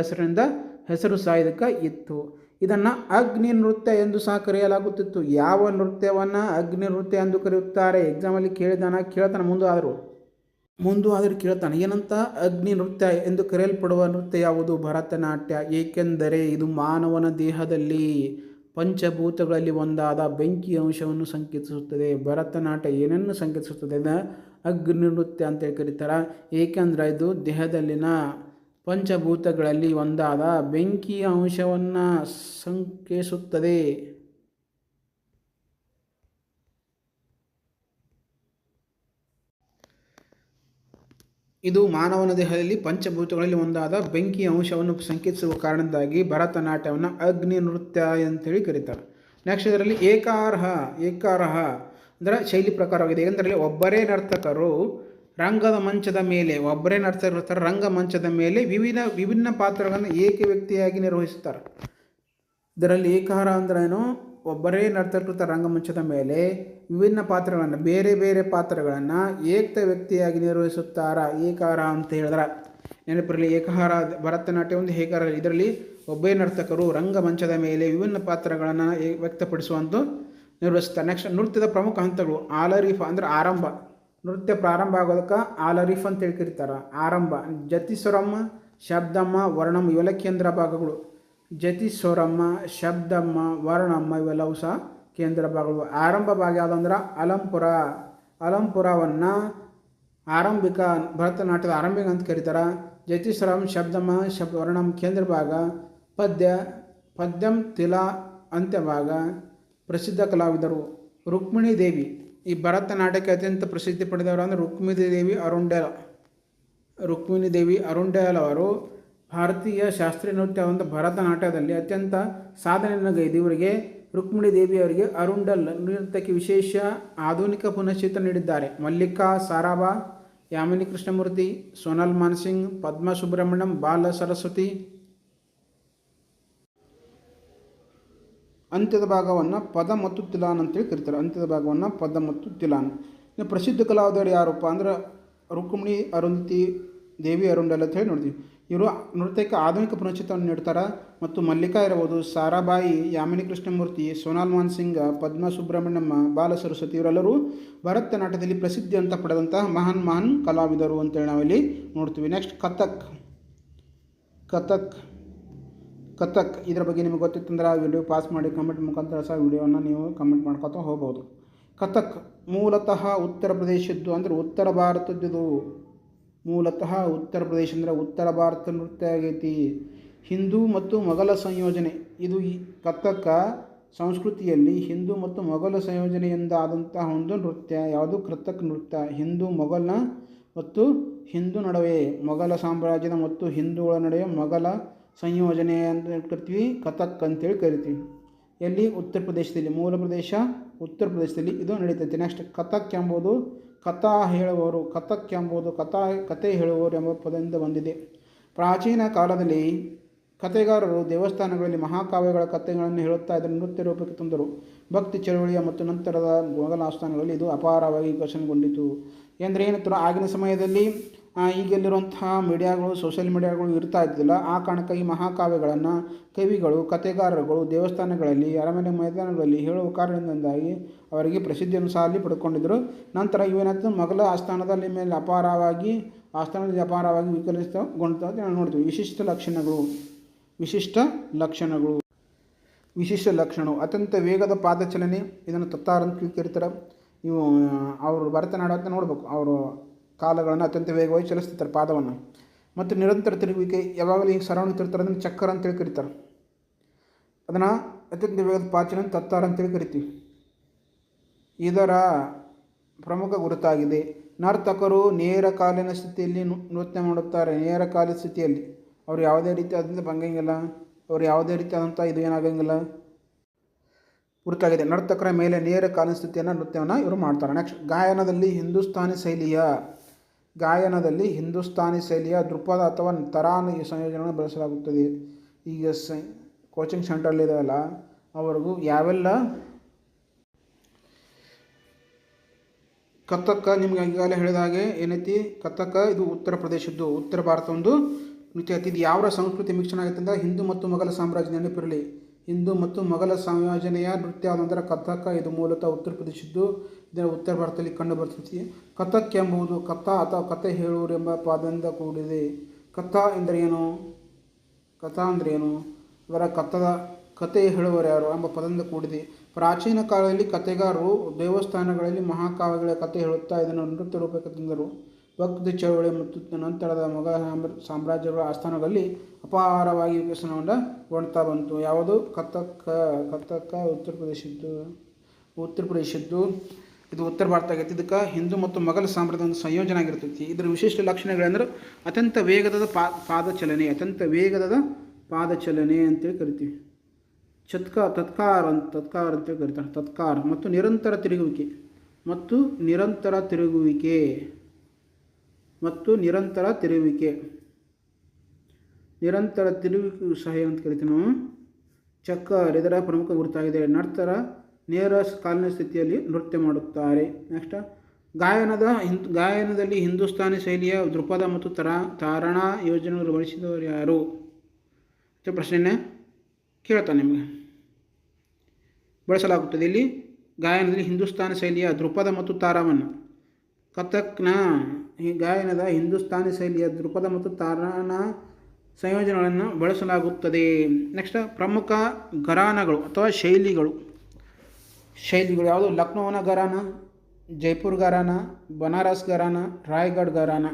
ಹೆಸರು ಸಹ ಇದಕ್ಕೆ ಇತ್ತು. ಇದನ್ನು ಅಗ್ನಿ ನೃತ್ಯ ಎಂದು ಸಹ ಕರೆಯಲಾಗುತ್ತಿತ್ತು. ಯಾವ ನೃತ್ಯವನ್ನು ಅಗ್ನಿ ನೃತ್ಯ ಎಂದು ಕರೆಯುತ್ತಾರೆ? ಎಕ್ಸಾಮಲ್ಲಿ ಕೇಳ್ತಾನೆ ಮುಂದಾದರೂ ಕೇಳ್ತಾನೆ ಏನಂತ? ಅಗ್ನಿ ನೃತ್ಯ ಎಂದು ಕರೆಯಲ್ಪಡುವ ನೃತ್ಯ ಯಾವುದು? ಭರತನಾಟ್ಯ. ಏಕೆಂದರೆ ಇದು ಮಾನವನ ದೇಹದಲ್ಲಿ ಪಂಚಭೂತಗಳಲ್ಲಿ ಒಂದಾದ ಬೆಂಕಿ ಅಂಶವನ್ನು ಸಂಕೇತಿಸುತ್ತದೆ. ಭರತನಾಟ್ಯ ಏನನ್ನು ಸಂಕೇತಿಸುತ್ತದೆ? ಅಗ್ನಿ ನೃತ್ಯ ಅಂತೇಳಿ ಕರೀತಾರೆ. ಏಕೆಂದರೆ ಇದು ದೇಹದಲ್ಲಿನ ಪಂಚಭೂತಗಳಲ್ಲಿ ಒಂದಾದ ಬೆಂಕಿಯ ಅಂಶವನ್ನು ಸಂಕೇತಿಸುತ್ತದೆ. ಇದು ಮಾನವನ ದೇಹದಲ್ಲಿ ಪಂಚಭೂತಗಳಲ್ಲಿ ಒಂದಾದ ಬೆಂಕಿಯ ಅಂಶವನ್ನು ಸಂಕೇತಿಸುವ ಕಾರಣದಿಂದಾಗಿ ಭರತನಾಟ್ಯವನ್ನು ಅಗ್ನಿ ನೃತ್ಯ ಅಂತೇಳಿ ಕರೀತಾರೆ. ನೆಕ್ಸ್ಟ್ ಇದರಲ್ಲಿ ಏಕಾರ್ಹ ಅಂದರೆ ಶೈಲಿ ಪ್ರಕಾರವಾಗಿದೆ. ಏಕೆಂದರೆ ಒಬ್ಬರೇ ನರ್ತಕರು ರಂಗಮಂಚದ ಮೇಲೆ ವಿಭಿನ್ನ ಪಾತ್ರಗಳನ್ನು ಏಕ ವ್ಯಕ್ತಿಯಾಗಿ ನಿರ್ವಹಿಸುತ್ತಾರೆ. ಇದರಲ್ಲಿ ಏಕಾರ್ಹ ಅಂದ್ರೆ ಏನು? ಒಬ್ಬರೇ ನರ್ತಕೃತ ರಂಗಮಂಚದ ಮೇಲೆ ವಿಭಿನ್ನ ಪಾತ್ರಗಳನ್ನು ಬೇರೆ ಪಾತ್ರಗಳನ್ನು ಏಕ ವ್ಯಕ್ತಿಯಾಗಿ ನಿರ್ವಹಿಸುತ್ತಾರೆ. ಏಕಾರ್ಹ ಅಂತ ಹೇಳಿದ್ರೆ ನೆನಪಿರಲಿ. ಏಕಾರ್ಹ ಭರತನಾಟ್ಯ ಒಂದು ಏಕಾರ್ಹ. ಇದರಲ್ಲಿ ಒಬ್ಬರೇ ನರ್ತಕರು ರಂಗಮಂಚದ ಮೇಲೆ ವಿಭಿನ್ನ ಪಾತ್ರಗಳನ್ನು ವ್ಯಕ್ತಪಡಿಸುವಂತ ನಿರ್ವಹಿಸುತ್ತಾರೆ. ನೆಕ್ಸ್ಟ್ ನೃತ್ಯದ ಪ್ರಮುಖ ಹಂತಗಳು. ಆಲರೀಫ್ ಅಂದರೆ ಆರಂಭ. ನೃತ್ಯ ಪ್ರಾರಂಭ ಆಗೋದಕ್ಕೆ ಆಲರೀಫ್ ಅಂತೇಳಿ ಕರೀತಾರೆ. ಆರಂಭ. ಜತಿಸ್ವರಂ, ಶಬ್ದಮ್ಮ, ವರ್ಣಂ ಇವೆಲ್ಲ ಕೇಂದ್ರ ಭಾಗಗಳು. ಜತಿಸ್ವರಮ್ಮ, ಶಬ್ದಮ್ಮ, ವರ್ಣಮ್ಮ ಇವೆಲ್ಲವೂ ಸಹ ಕೇಂದ್ರ ಭಾಗಗಳು. ಆರಂಭ ಭಾಗ ಯಾವುದಂದ್ರೆ ಅಲಂಪುರವನ್ನು ಆರಂಭಿಕ ಭರತನಾಟ್ಯದ ಆರಂಭಿಕ ಅಂತ ಕರೀತಾರೆ. ಜತಿಸ್ವರಂ, ಶಬ್ದಮ್ಮ, ವರ್ಣಂ ಕೇಂದ್ರ ಭಾಗ. ಪದ್ಯಂ ತಿಲ ಅಂತ್ಯಭಾಗ. ಪ್ರಸಿದ್ಧ ಕಲಾವಿದರು ರುಕ್ಮಿಣಿ ದೇವಿ. ಈ ಭರತನಾಟ್ಯಕ್ಕೆ ಅತ್ಯಂತ ಪ್ರಸಿದ್ಧಿ ಪಡೆದವರು ಅಂದರೆ ರುಕ್ಮಿಣಿ ದೇವಿ ಅರುಂಡೇಲ್ ಅವರು ಭಾರತೀಯ ಶಾಸ್ತ್ರೀಯ ನೃತ್ಯ ಒಂದು ಭರತನಾಟ್ಯದಲ್ಲಿ ಅತ್ಯಂತ ಸಾಧನೆಯನ್ನು ಗೈದು ಇವರಿಗೆ ರುಕ್ಮಿಣಿ ದೇವಿಯವರಿಗೆ ಅರುಂಡಲ್ ನೃತ್ಯಕ್ಕೆ ವಿಶೇಷ ಆಧುನಿಕ ಪುನಶ್ಚೇತನ ನೀಡಿದ್ದಾರೆ. ಮಲ್ಲಿಕಾ ಸಾರಾಭಾ, ಯಾಮಿನಿ ಕೃಷ್ಣಮೂರ್ತಿ, ಸೋನಲ್ ಮಾನ್ಸಿಂಗ್, ಪದ್ಮ ಸುಬ್ರಹ್ಮಣ್ಯಂ, ಬಾಲ ಸರಸ್ವತಿ. ಅಂತ್ಯದ ಭಾಗವನ್ನು ಪದ ಮತ್ತು ತಿಲಾನ್ ಅಂತೇಳಿ ಕರೀತಾರೆ. ಅಂತ್ಯದ ಭಾಗವನ್ನು ಪದ ಮತ್ತು ತಿಲಾನ್. ಇನ್ನು ಪ್ರಸಿದ್ಧ ಕಲಾವಿದರು ಯಾರಪ್ಪ ಅಂದ್ರೆ ರುಕ್ಮಿಣಿ ಅರುಂಧತಿ ದೇವಿ ಅರುಂಡಲ್ ಅಂತ ಹೇಳಿ ನೋಡ್ತೀವಿ. ಇವರು ನೃತ್ಯಕ್ಕೆ ಆಧುನಿಕ ಪುನಶ್ಚೇತನ ನೀಡ್ತಾರೆ. ಮತ್ತು ಮಲ್ಲಿಕಾ ಇರಬಹುದು, ಸಾರಾಬಾಯಿ, ಯಾಮಿನಿ ಕೃಷ್ಣಮೂರ್ತಿ, ಸೋನಾಲ್ ಮಾನ್ಸಿಂಗ್, ಪದ್ಮ ಸುಬ್ರಹ್ಮಣ್ಯಮ್ಮ, ಬಾಲ ಸರಸ್ವತಿ ಇವರೆಲ್ಲರೂ ಭರತನಾಟ್ಯದಲ್ಲಿ ಪ್ರಸಿದ್ಧಿ ಅಂತ ಪಡೆದಂತಹ ಮಹಾನ್ ಕಲಾವಿದರು ಅಂತೇಳಿ ನಾವಿಲ್ಲಿ ನೋಡ್ತೀವಿ. ನೆಕ್ಸ್ಟ್ ಕಥಕ್ ಇದರ ಬಗ್ಗೆ ನಿಮಗೆ ಗೊತ್ತಿತ್ತಂದ್ರೆ ಆ ವಿಡಿಯೋ ಪಾಸ್ ಮಾಡಿ ಕಮೆಂಟ್ ಮುಖಾಂತರ ಸಹ ವಿಡಿಯೋವನ್ನು ನೀವು ಕಮೆಂಟ್ ಮಾಡ್ಕೊತಾ ಹೋಗ್ಬೋದು. ಕಥಕ್ ಮೂಲತಃ ಉತ್ತರ ಪ್ರದೇಶದ್ದು ಅಂದರೆ ಉತ್ತರ ಭಾರತದ್ದು. ಮೂಲತಃ ಉತ್ತರ ಪ್ರದೇಶ ಅಂದರೆ ಉತ್ತರ ಭಾರತ ನೃತ್ಯ ಆಗೈತಿ. ಹಿಂದೂ ಮತ್ತು ಮೊಘಲ ಸಂಯೋಜನೆ. ಇದು ಈ ಕಥಕ್ ಸಂಸ್ಕೃತಿಯಲ್ಲಿ ಹಿಂದೂ ಮತ್ತು ಮೊಘಲ ಸಂಯೋಜನೆಯಿಂದ ಆದಂತಹ ಒಂದು ನೃತ್ಯ. ಯಾವುದು? ಕಥಕ್ ನೃತ್ಯ. ಹಿಂದೂ ನಡುವೆ ಮೊಘಲ ಸಾಮ್ರಾಜ್ಯದ ಮತ್ತು ಹಿಂದೂಗಳ ನಡುವೆ ಮೊಘಲ ಸಂಯೋಜನೆ ಅಂತ ಕರಿತೀವಿ. ಕಥಕ್ ಅಂತೇಳಿ ಕರಿತೀವಿ. ಎಲ್ಲಿ? ಉತ್ತರ ಪ್ರದೇಶದಲ್ಲಿ. ಮೂಲ ಪ್ರದೇಶ ಉತ್ತರ ಪ್ರದೇಶದಲ್ಲಿ ಇದು ನಡೀತೈತೆ. ನೆಕ್ಸ್ಟ್ ಕಥಕ್ ಎಂಬುದು ಕಥಾ ಹೇಳುವವರು. ಕಥಕ್ ಎಂಬುದು ಕಥೆ ಹೇಳುವವರು ಎಂಬ ಪದದಿಂದ ಬಂದಿದೆ. ಪ್ರಾಚೀನ ಕಾಲದಲ್ಲಿ ಕಥೆಗಾರರು ದೇವಸ್ಥಾನಗಳಲ್ಲಿ ಮಹಾಕಾವ್ಯಗಳ ಕಥೆಗಳನ್ನು ಹೇಳುತ್ತಾ ಇದನ್ನು ನೃತ್ಯ ರೂಪಕ್ಕೆ ತಂದರು. ಭಕ್ತಿ ಚಳುವಳಿಯ ಮತ್ತು ನಂತರದ ಮೊಘಲ ಆಸ್ಥಾನಗಳಲ್ಲಿ ಇದು ಅಪಾರವಾಗಿ ವಿಕಸನಗೊಂಡಿತು. ಅಂದರೆ ಏನಿತ್ತು? ಆಗಿನ ಸಮಯದಲ್ಲಿ ಈಗೆಲ್ಲಿರುವಂತಹ ಮೀಡಿಯಾಗಳು, ಸೋಷಿಯಲ್ ಮೀಡಿಯಾಗಳು ಇರ್ತಾ ಇದ್ದಿಲ್ಲ. ಆ ಕಾರಣಕ್ಕೆ ಈ ಮಹಾಕಾವ್ಯಗಳನ್ನು ಕವಿಗಳು, ಕಥೆಗಾರರುಗಳು ದೇವಸ್ಥಾನಗಳಲ್ಲಿ, ಅರಮನೆ ಮೈದಾನಗಳಲ್ಲಿ ಹೇಳುವ ಕಾರಣದಿಂದಾಗಿ ಅವರಿಗೆ ಪ್ರಸಿದ್ಧಿಯನ್ನು ಸಹ ಅಲ್ಲಿ ಪಡ್ಕೊಂಡಿದ್ದರು. ನಂತರ ಇವೇನಾಯ್ತು? ಮೊಘಲ ಆಸ್ಥಾನದಲ್ಲಿ ಮೇಲೆ ಅಪಾರವಾಗಿ ಆಸ್ಥಾನದಲ್ಲಿ ಅಪಾರವಾಗಿ ವಿಕಲಿತಗೊಂಡು ನಾವು ನೋಡ್ತೀವಿ. ವಿಶಿಷ್ಟ ಲಕ್ಷಣಗಳು ಅತ್ಯಂತ ವೇಗದ ಪಾದಚಲನೆ, ಇದನ್ನು ತತ್ತಾರ ಅಂತ ಕರೀತಾರೆ. ನೀವು ಅವರು ಭರತನಾಟ್ಯ ಅಂತ ನೋಡ್ಬೇಕು, ಅವರು ಕಾಲಗಳನ್ನು ಅತ್ಯಂತ ವೇಗವಾಗಿ ಚಲಿಸ್ತಿರ್ತಾರೆ ಪಾದವನ್ನು. ಮತ್ತು ನಿರಂತರ ತಿರುಗುವಿಕೆ, ಯಾವಾಗಲೂ ಈಗ ಸರೌಂಡ್ ತಿರ್ತಾರೆ ಅದನ್ನು ಚಕ್ರ ಅಂತೇಳಿ ಕರೀತಾರೆ. ಅದನ್ನು ಅತ್ಯಂತ ವೇಗದ ಪಾದಚಲನೆ ತತ್ತಾರ ಅಂತೇಳಿ ಕರಿತೀವಿ. ಇದರ ಪ್ರಮುಖ ಗುರುತಾಗಿದೆ. ನರ್ತಕರು ನೇರ ಕಾಲಿನ ಸ್ಥಿತಿಯಲ್ಲಿ ನೃತ್ಯ ಮಾಡುತ್ತಾರೆ. ನೇರ ಕಾಲಿನ ಸ್ಥಿತಿಯಲ್ಲಿ ಅವರು ಯಾವುದೇ ರೀತಿ ಅದರಿಂದ ಭಂಗಂಗಿಲ್ಲ, ಅವರು ಯಾವುದೇ ರೀತಿಯಾದಂಥ ಇದು ಏನಾಗಂಗಿಲ್ಲ, ಗುರುತಾಗಿದೆ. ನರ್ತಕರ ಮೇಲೆ ನೇರ ಕಾಲಿನ ಸ್ಥಿತಿಯನ್ನು ನೃತ್ಯವನ್ನು ಇವರು ಮಾಡ್ತಾರೆ. ನೆಕ್ಸ್ಟ್ ಗಾಯನದಲ್ಲಿ ಹಿಂದೂಸ್ತಾನಿ ಶೈಲಿಯ ದೃಪದ ಅಥವಾ ತರಾನ್ ಸಂಯೋಜನೆಯನ್ನು ಬಳಸಲಾಗುತ್ತದೆ. ಈಗ ಕೋಚಿಂಗ್ ಸೆಂಟ್ರಲ್ಲಿ ಇದೆಯಲ್ಲ, ಅವ್ರಿಗೂ ಯಾವೆಲ್ಲ ಕಥಕ್, ನಿಮ್ಗೆ ಈಗಾಗಲೇ ಹೇಳಿದ ಹಾಗೆ ಏನೈತಿ ಕಥಕ್, ಇದು ಉತ್ತರ ಪ್ರದೇಶದ್ದು, ಉತ್ತರ ಭಾರತ ಒಂದು ನೃತ್ಯ ಐತಿ. ಇದು ಯಾವ ಸಂಸ್ಕೃತಿ ಮಿಶ್ರಣ ಆಗೈತೆ ಅಂದರೆ ಹಿಂದೂ ಮತ್ತು ಮೊಘಲ ಸಾಮ್ರಾಜ್ಯ, ನೆನಪಿರಲಿ, ಹಿಂದೂ ಮತ್ತು ಮೊಘಲ ಸಂಯೋಜನೆಯ ನೃತ್ಯ ಆದ ಕಥಕ್. ಇದು ಮೂಲತಃ ಉತ್ತರ ಪ್ರದೇಶದ್ದು, ಇದನ್ನು ಉತ್ತರ ಭಾರತದಲ್ಲಿ ಕಂಡು ಬರ್ತೈತಿ. ಕಥಕ್ ಎಂಬುದು ಕಥಾ ಅಥವಾ ಕಥೆ ಹೇಳುವರು ಎಂಬ ಪದದಿಂದ ಕೂಡಿದೆ. ಕಥಾ ಅಂದರೆ ಏನು? ಅದರ ಕಥೆ ಹೇಳುವರು ಯಾರು ಎಂಬ ಪದದಿಂದ ಕೂಡಿದೆ. ಪ್ರಾಚೀನ ಕಾಲದಲ್ಲಿ ಕಥೆಗಾರರು ದೇವಸ್ಥಾನಗಳಲ್ಲಿ ಮಹಾಕಾವ್ಯಗಳ ಕಥೆ ಹೇಳುತ್ತಾ ಇದನ್ನು ನೃತ್ಯ ರೂಪಕ್ಕೆ ತಂದರು. ಭಕ್ತಿ ಚಳವಳಿ ಮತ್ತು ನಂತರದ ಮೊಘಲ ಸಾಮ್ರಾಜ್ಯಗಳ ಆಸ್ಥಾನಗಳಲ್ಲಿ ಅಪಾರವಾಗಿ ವಿಕಸನಗೊಂಡ್ತಾ ಬಂತು. ಯಾವುದು ಕಥಕ್ ಉತ್ತರ ಪ್ರದೇಶದ್ದು, ಇದು ಉತ್ತರ ಭಾರತ ಆಗೈತಿ. ಇದಕ್ಕೆ ಹಿಂದೂ ಮತ್ತು ಮೊಘಲ ಸಾಮ್ರಾಜ್ಯದ ಒಂದು ಸಂಯೋಜನೆ ಆಗಿರ್ತೈತಿ. ಇದರ ವಿಶಿಷ್ಟ ಲಕ್ಷಣಗಳಂದ್ರೆ ಅತ್ಯಂತ ವೇಗದ ಪಾದಚಲನೆ ಅಂತೇಳಿ ಕರಿತೀವಿ. ತತ್ಕಾರ್ ಅಂತೇಳಿ ಕರೀತಾರೆ. ತತ್ಕಾರ್ ಮತ್ತು ನಿರಂತರ ತಿರುಗುವಿಕೆ ಸಹ ಏನಂತ ಕರಿತೀವಿ ನಾವು, ಚಕ್ಕರ್. ಇದರ ಪ್ರಮುಖ ಗುರುತಾಗಿದೆ. ನರ್ತಕರ ನೇರ ಕಾಲಿನ ಸ್ಥಿತಿಯಲ್ಲಿ ನೃತ್ಯ ಮಾಡುತ್ತಾರೆ. ನೆಕ್ಸ್ಟ್ ಗಾಯನದಲ್ಲಿ ಹಿಂದೂಸ್ತಾನಿ ಶೈಲಿಯ ದೃಪದ ಮತ್ತು ತಾರಣಾ ಯೋಜನೆಗಳು ಬಳಸಿದವರು ಯಾರು? ಪ್ರಶ್ನೆಯನ್ನೇ ಕೇಳ್ತಾನೆ ನಿಮಗೆ. ಬಳಸಲಾಗುತ್ತದೆ ಇಲ್ಲಿ ಗಾಯನದಲ್ಲಿ ಹಿಂದೂಸ್ತಾನಿ ಶೈಲಿಯ ದೃಪದ ಮತ್ತು ತಾರವನ್ನು. ಕಥಕ್ನ ಗಾಯನದ ಹಿಂದೂಸ್ತಾನಿ ಶೈಲಿಯ ದೃಪದ ಮತ್ತು ತಾರಾನ ಸಂಯೋಜನೆಗಳನ್ನು ಬಳಸಲಾಗುತ್ತದೆ. ನೆಕ್ಸ್ಟ್ ಪ್ರಮುಖ ಘರಾನಗಳು ಅಥವಾ ಶೈಲಿಗಳು ಯಾವುದು? ಲಕ್ನೋನ ಘರಾನ, ಜೈಪುರ್ ಘರಾನ, ಬನಾರಸ್ ಘರಾನ, ರಾಯ್ಗಢ್ ಘರಾನ.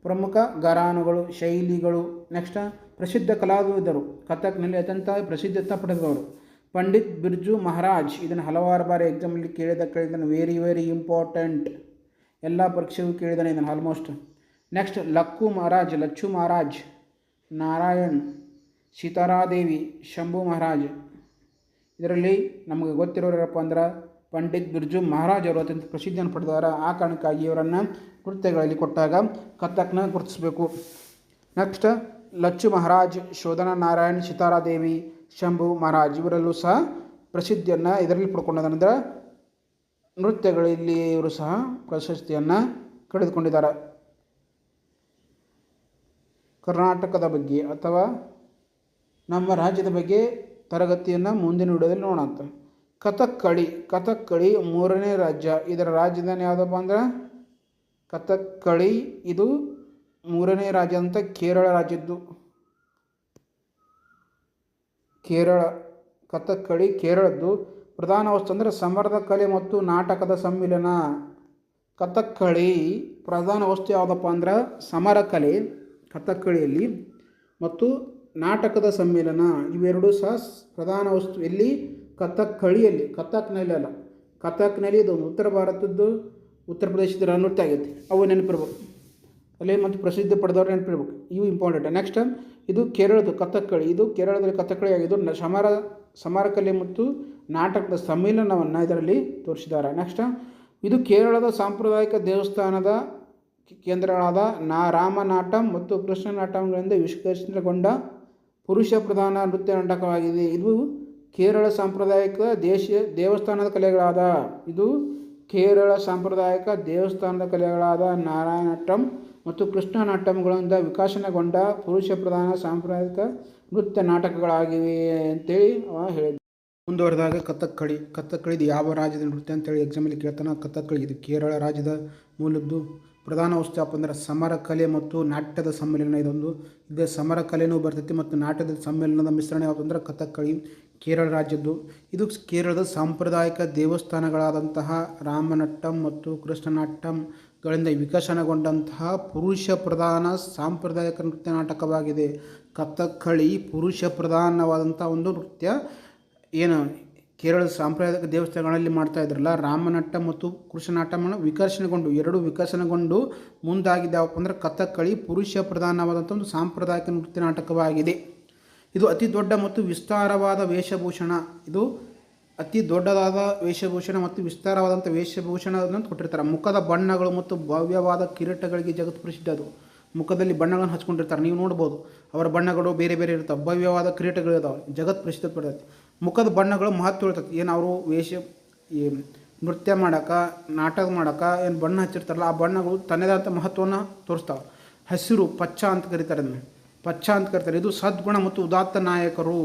ಪ್ರಮುಖ ಘರಾನಗಳು, ಶೈಲಿಗಳು. ನೆಕ್ಸ್ಟ್ ಪ್ರಸಿದ್ಧ ಕಲಾವಿದರು, ಕಥಕ್ನಲ್ಲಿ ಅತ್ಯಂತ ಪ್ರಸಿದ್ಧತೆ ಪಡೆದವರು ಪಂಡಿತ್ ಬಿರ್ಜು ಮಹಾರಾಜ್. ಇದನ್ನು ಹಲವಾರು ಬಾರಿ ಎಕ್ಸಾಮಲ್ಲಿ ಕೇಳಿದ್ದಾನೆ. ವೆರಿ ಇಂಪಾರ್ಟೆಂಟ್, ಎಲ್ಲ ಪರೀಕ್ಷೆಗೂ ಕೇಳಿದ್ದಾನೆ ಇದನ್ನು ಆಲ್ಮೋಸ್ಟ್. ನೆಕ್ಸ್ಟ್ ಲಚ್ಚು ಮಹಾರಾಜ್, ನಾರಾಯಣ್, ಸೀತಾರಾದೇವಿ, ಶಂಭು ಮಹಾರಾಜ್. ಇದರಲ್ಲಿ ನಮಗೆ ಗೊತ್ತಿರೋರಪ್ಪ ಅಂದ್ರೆ ಪಂಡಿತ್ ಬಿರ್ಜು ಮಹಾರಾಜ್ ಅವರು ಅತ್ಯಂತ ಪ್ರಸಿದ್ಧಿಯನ್ನು ಪಡೆದವರು. ಆ ಕಾರಣಕ್ಕಾಗಿ ಇವರನ್ನು ನೃತ್ಯಗಳಲ್ಲಿ ಕೊಟ್ಟಾಗ ಕಥಕ್ನ ಗುರುತಿಸಬೇಕು. ನೆಕ್ಸ್ಟ್ ಲಚ್ಚು ಮಹಾರಾಜ್, ಶೋಧನಾ ನಾರಾಯಣ್, ಸೀತಾರಾದೇವಿ, ಶಂಭು ಮಹಾರಾಜ್ ಇವರಲ್ಲೂ ಸಹ ಪ್ರಸಿದ್ಧಿಯನ್ನು ಇದರಲ್ಲಿ ಪಡ್ಕೊಂಡಿದ್ದಾರೆ. ನೃತ್ಯಗಳಲ್ಲಿ ಇವರು ಸಹ ಪ್ರಶಸ್ತಿಯನ್ನು ಪಡೆದುಕೊಂಡಿದ್ದಾರೆ. ಕರ್ನಾಟಕದ ಬಗ್ಗೆ ಅಥವಾ ನಮ್ಮ ರಾಜ್ಯದ ಬಗ್ಗೆ ತರಗತಿಯನ್ನು ಮುಂದಿನ ವಿಡಿಯೋದಲ್ಲಿ ನೋಡೋಣ. ಕಥಕ್ಕಳಿ ಮೂರನೇ ರಾಜ್ಯ. ಇದರ ರಾಜಧಾನಿ ಯಾವುದಪ್ಪ ಅಂದ್ರೆ ಕಥಕ್ಕಳಿ. ಇದು ಮೂರನೇ ರಾಜ್ಯ ಅಂತ ಕೇರಳ ರಾಜ್ಯದ್ದು. ಕಥಕ್ಕಳಿ ಕೇರಳದ್ದು. ಪ್ರಧಾನ ವಸ್ತು ಅಂದರೆ ಸಮರದ ಕಲೆ ಮತ್ತು ನಾಟಕದ ಸಮ್ಮಿಲನ. ಕಥಕ್ಕಳಿ ಪ್ರಧಾನ ವಸ್ತು ಯಾವುದಪ್ಪ ಅಂದ್ರೆ ಸಮರ ಕಲೆ ಕಥಕ್ಕಳಿಯಲ್ಲಿ ಮತ್ತು ನಾಟಕದ ಸಮ್ಮಿಲನ, ಇವೆರಡೂ ಸಹ ಪ್ರಧಾನ ವಸ್ತು. ಎಲ್ಲಿ? ಕಥಕ್ಕಳಿಯಲ್ಲಿ, ಕಥಕ್ನಲ್ಲಿ ಅಲ್ಲ. ಕಥಕ್ನಲ್ಲಿ ಇದು ಉತ್ತರ ಭಾರತದ್ದು, ಉತ್ತರ ಪ್ರದೇಶದ ನೃತ್ಯ ಆಗೈತಿ. ಅವು ನೆನಪಿರ್ಬೇಕು ಅಲ್ಲಿ, ಮತ್ತು ಪ್ರಸಿದ್ಧಿ ಪಡೆದವ್ರು ನೆನಪಿರ್ಬೇಕು. ಇವು ಇಂಪಾರ್ಟೆಂಟ್. ನೆಕ್ಸ್ಟ್ ಇದು ಕೇರಳದ ಕಥಕ್ಕಳಿ. ಇದು ಕೇರಳದಲ್ಲಿ ಕಥಕ್ಕಳಿ ಆಗಿದ್ದು ಸಮರ ಕಲೆ ಮತ್ತು ನಾಟಕದ ಸಮ್ಮಿಲನವನ್ನು ಇದರಲ್ಲಿ ತೋರಿಸಿದ್ದಾರೆ. ನೆಕ್ಸ್ಟ್ ಇದು ಕೇರಳದ ಸಾಂಪ್ರದಾಯಿಕ ದೇವಸ್ಥಾನದ ಕೇಂದ್ರಗಳಾದ ರಾಮನಾಟಂ ಮತ್ತು ಕೃಷ್ಣನಾಟಂಗಳಿಂದ ವಿಕಸನಗೊಂಡ ಪುರುಷ ಪ್ರಧಾನ ನೃತ್ಯ ನಾಟಕವಾಗಿದೆ. ಇದು ಕೇರಳ ಸಾಂಪ್ರದಾಯಿಕ ದೇವಸ್ಥಾನದ ಕಲೆಗಳಾದ ನಾರಾಯಣಾಟಂ ಮತ್ತು ಕೃಷ್ಣನಾಟಂಗಳಿಂದ ವಿಕಸನಗೊಂಡ ಪುರುಷ ಪ್ರಧಾನ ಸಾಂಪ್ರದಾಯಿಕ ನೃತ್ಯ ನಾಟಕಗಳಾಗಿವೆ ಅಂತೇಳಿ ಹೇಳಿದ. ಮುಂದುವರೆದಾಗ ಕಥಕ್ಕಳಿ ಇದು ಯಾವ ರಾಜ್ಯದ ನೃತ್ಯ ಅಂತೇಳಿ ಎಕ್ಸಾಮಲ್ಲಿ ಕೇಳ್ತಾನೆ. ಕಥಕ್ಕಳಿ ಇದು ಕೇರಳ ರಾಜ್ಯದ ಮೂಲದ್ದು ಪ್ರಧಾನ ವಸ್ತು ಯಾವಪ್ಪ ಅಂದ್ರೆ ಸಮರ ಕಲೆ ಮತ್ತು ನಾಟ್ಯದ ಸಮ್ಮಿಲನ. ಇದು ಸಮರ ಕಲೆನೂ ಬರ್ತೈತಿ ಮತ್ತು ನಾಟ್ಯದ ಸಮ್ಮಿಲನದ ಮಿಶ್ರಣ ಯಾವುದು ಅಂದ್ರೆ ಕಥಕ್ಕಳಿ, ಕೇರಳ ರಾಜ್ಯದ್ದು. ಇದು ಕೇರಳದ ಸಾಂಪ್ರದಾಯಿಕ ದೇವಸ್ಥಾನಗಳಾದಂತಹ ರಾಮನಟ್ಟಂ ಮತ್ತು ಕೃಷ್ಣನಾಟ್ಯಂಗಳಿಂದ ವಿಕಸನಗೊಂಡಂತಹ ಪುರುಷ ಪ್ರಧಾನ ಸಾಂಪ್ರದಾಯಿಕ ನೃತ್ಯ ನಾಟಕವಾಗಿದೆ. ಕಥಕ್ಕಳಿ ಪುರುಷ ಪ್ರಧಾನವಾದಂಥ ಒಂದು ನೃತ್ಯ. ಏನು ಕೇರಳದ ಸಾಂಪ್ರದಾಯಿಕ ದೇವಸ್ಥಾನಗಳಲ್ಲಿ ಮಾಡ್ತಾ ಇದ್ರಲ್ಲ, ರಾಮನಟ್ಟ ಮತ್ತು ಕೃಷ್ಣನಾಟ್ಯವನ್ನು ವಿಕಸನಗೊಂಡು ಮುಂದಾಗಿದ್ದಾವಪ್ಪ ಅಂದ್ರೆ ಕಥಕ್ಕಳಿ ಪುರುಷ ಪ್ರಧಾನವಾದಂಥ ಒಂದು ಸಾಂಪ್ರದಾಯಿಕ ನೃತ್ಯ ನಾಟಕವಾಗಿದೆ. ಇದು ಅತಿ ದೊಡ್ಡ ಮತ್ತು ವಿಸ್ತಾರವಾದ ವೇಷಭೂಷಣ. ಇದು ಅತಿ ದೊಡ್ಡದಾದ ವೇಷಭೂಷಣ ಮತ್ತು ವಿಸ್ತಾರವಾದಂಥ ವೇಷಭೂಷಣವನ್ನು ಕೊಟ್ಟಿರ್ತಾರೆ. ಮುಖದ ಬಣ್ಣಗಳು ಮತ್ತು ಭವ್ಯವಾದ ಕಿರೀಟಗಳಿಗೆ ಜಗತ್ ಪ್ರಸಿದ್ಧ. ಅದು ಮುಖದಲ್ಲಿ ಬಣ್ಣಗಳನ್ನು ಹಚ್ಕೊಂಡಿರ್ತಾರೆ, ನೀವು ನೋಡ್ಬೋದು. ಅವರ ಬಣ್ಣಗಳು ಬೇರೆ ಬೇರೆ ಇರ್ತವೆ, ಭವ್ಯವಾದ ಕಿರೀಟಗಳಿದಾವೆ, ಜಗತ್ ಪ್ರಸಿದ್ಧ ಪಡ್ತೈತಿ. ಮುಖದ ಬಣ್ಣಗಳು ಮಹತ್ವ ಇರ್ತೈತಿ. ಏನು ಅವರು ಈ ನೃತ್ಯ ಮಾಡೋಕೆ, ನಾಟಕ ಮಾಡೋಕೆ ಏನು ಬಣ್ಣ ಹಚ್ಚಿರ್ತಾರಲ್ಲ, ಆ ಬಣ್ಣಗಳು ತನ್ನದಾದಂಥ ಮಹತ್ವವನ್ನು ತೋರಿಸ್ತಾವೆ. ಹಸಿರು ಪಚ್ಚ ಅಂತ ಕರೀತಾರೆ, ಇದು ಸದ್ಗುಣ ಮತ್ತು ಉದಾತ್ತ ನಾಯಕರು,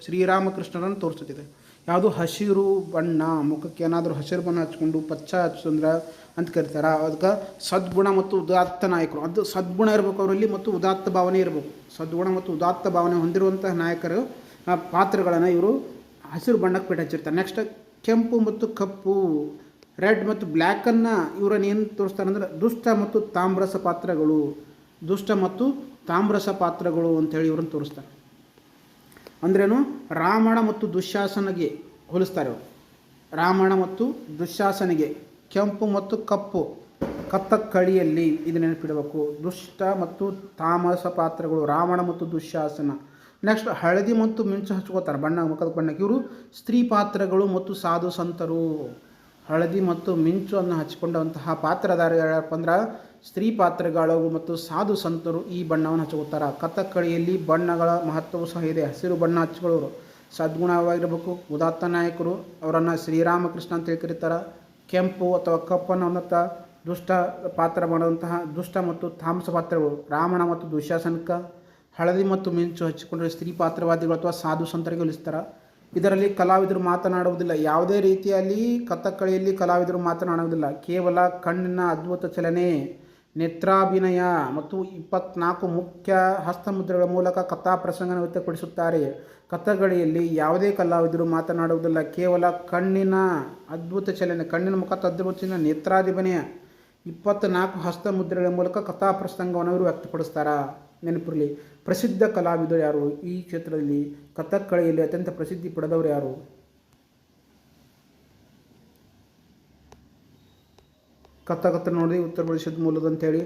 ಶ್ರೀರಾಮಕೃಷ್ಣರನ್ನು ತೋರಿಸುತ್ತಿದೆ. ಯಾವುದು ಹಸಿರು ಬಣ್ಣ, ಮುಖಕ್ಕೆ ಏನಾದರೂ ಹಸಿರು ಬಣ್ಣ ಹಚ್ಕೊಂಡು ಪಚ್ಚ ಹಚ್ಚಂದ್ರೆ ಅಂತ ಕರೀತಾರೆ. ಅದಕ್ಕೆ ಸದ್ಗುಣ ಮತ್ತು ಉದಾತ್ತ ನಾಯಕರು. ಅದು ಸದ್ಗುಣ ಇರಬೇಕು ಅವರಲ್ಲಿ ಮತ್ತು ಉದಾತ್ತ ಭಾವನೆ ಇರಬೇಕು. ಸದ್ಗುಣ ಮತ್ತು ಉದಾತ್ತ ಭಾವನೆ ಹೊಂದಿರುವಂತಹ ನಾಯಕರು ಪಾತ್ರಗಳನ್ನು ಇವರು ಹಸಿರು ಬಣ್ಣಕ್ಕೆ ಬಿಟ್ಟು ಹಚ್ಚಿರ್ತಾರೆ. ನೆಕ್ಸ್ಟ್ ಕೆಂಪು ಮತ್ತು ಕಪ್ಪು, ರೆಡ್ ಮತ್ತು ಬ್ಲ್ಯಾಕನ್ನು ಇವರನ್ನು ಏನು ತೋರಿಸ್ತಾರೆ ಅಂದರೆ ದುಷ್ಟ ಮತ್ತು ತಾಮ್ರಸ ಪಾತ್ರಗಳು ಅಂಥೇಳಿ ಇವ್ರನ್ನ ತೋರಿಸ್ತಾರೆ. ಅಂದ್ರೇನು, ರಾವಣ ಮತ್ತು ದುಶ್ಯಾಸನಿಗೆ ಹೋಲಿಸ್ತಾರೆ. ರಾವಣ ಮತ್ತು ದುಶ್ಯಾಸನಿಗೆ ಕೆಂಪು ಮತ್ತು ಕಪ್ಪು. ಕಥಕ್ಕಳಿಯಲ್ಲಿ ಇದು ನೆನಪಿಡಬೇಕು. ದುಷ್ಟ ಮತ್ತು ತಾಮಸ ಪಾತ್ರಗಳು ರಾವಣ ಮತ್ತು ದುಶ್ಯಾಸನ. ನೆಕ್ಸ್ಟ್ ಹಳದಿ ಮತ್ತು ಮಿಂಚು ಹಚ್ಕೋತಾರೆ ಮುಖದ ಬಣ್ಣಕ್ಕೆ. ಇವರು ಸ್ತ್ರೀ ಪಾತ್ರಗಳು ಮತ್ತು ಸಾಧು ಸಂತರು. ಹಳದಿ ಮತ್ತು ಮಿಂಚನ್ನು ಹಚ್ಕೊಂಡಂತಹ ಪಾತ್ರಧಾರ ಯಾರಪ್ಪ ಅಂದ್ರೆ ಸ್ತ್ರೀ ಪಾತ್ರಗಳು ಮತ್ತು ಸಾಧು ಸಂತರು ಈ ಬಣ್ಣವನ್ನು ಹಚ್ಕೋತಾರೆ. ಕಥಕ್ಕಳಿಯಲ್ಲಿ ಬಣ್ಣಗಳ ಮಹತ್ವವೂ ಸಹ ಇದೆ. ಹಸಿರು ಬಣ್ಣ ಹಚ್ಕೊಳ್ಳೋರು ಸದ್ಗುಣವಾಗಿರಬೇಕು, ಉದಾತ್ತ ನಾಯಕರು, ಅವರನ್ನು ಶ್ರೀರಾಮಕೃಷ್ಣ ಅಂತೇಳಿ ಕರೀತಾರೆ. ಕೆಂಪು ಅಥವಾ ಕಪ್ಪನ್ನು ಅನ್ನುತ್ತಾ ದುಷ್ಟ ಪಾತ್ರ ಮಾಡುವಂತಹ ದುಷ್ಟ ಮತ್ತು ತಾಮಸ ಪಾತ್ರಗಳು ರಾವಣ ಮತ್ತು ದುಶ್ಯಾಸನಕ್ಕೆ. ಹಳದಿ ಮತ್ತು ಮಿಂಚು ಹಚ್ಚಿಕೊಂಡ್ರೆ ಸ್ತ್ರೀ ಪಾತ್ರವಾದಿಗಳು ಅಥವಾ ಸಾಧು ಸಂತರಿಗೆ ಹೋಲಿಸ್ತಾರೆ. ಇದರಲ್ಲಿ ಕಲಾವಿದರು ಮಾತನಾಡುವುದಿಲ್ಲ. ಯಾವುದೇ ರೀತಿಯಲ್ಲಿ ಕಥಕ್ಕಳಿಯಲ್ಲಿ ಕಲಾವಿದರು ಮಾತನಾಡುವುದಿಲ್ಲ. ಕೇವಲ ಕಣ್ಣಿನ ಅದ್ಭುತ ಚಲನೆ, ನೇತ್ರಾಭಿನಯ ಮತ್ತು 24 ಮುಖ್ಯ ಹಸ್ತಮುದ್ರೆಗಳ ಮೂಲಕ ಕಥಾ ಪ್ರಸಂಗವನ್ನು ವ್ಯಕ್ತಪಡಿಸುತ್ತಾರೆ. ಕಥಗಳಿಯಲ್ಲಿ ಯಾವುದೇ ಕಲಾವಿದರು ಮಾತನಾಡುವುದಿಲ್ಲ. ಕೇವಲ ಕಣ್ಣಿನ ಅದ್ಭುತ ಚಲನೆ, ಕಣ್ಣಿನ ಮುಖದ ಅದ್ಭುತ ಚಲನೆ, ನೇತ್ರಾಭಿನಯ, 24 ಹಸ್ತಮುದ್ರೆಗಳ ಮೂಲಕ ಕಥಾ ಪ್ರಸಂಗವನ್ನು ಇವರು ವ್ಯಕ್ತಪಡಿಸ್ತಾರೆ. ನೆನಪಿರಲಿ. ಪ್ರಸಿದ್ಧ ಕಲಾವಿದರು ಯಾರು? ಈ ಕ್ಷೇತ್ರದಲ್ಲಿ ಕಥಕ್ಕಳಿಯಲ್ಲಿ ಅತ್ಯಂತ ಪ್ರಸಿದ್ಧಿ ಪಡೆದವರು ಯಾರು? ಕಥಕ್ ನೋಡಿ ಉತ್ತರ ಪ್ರದೇಶದ ಮೂಲದಂತೇಳಿ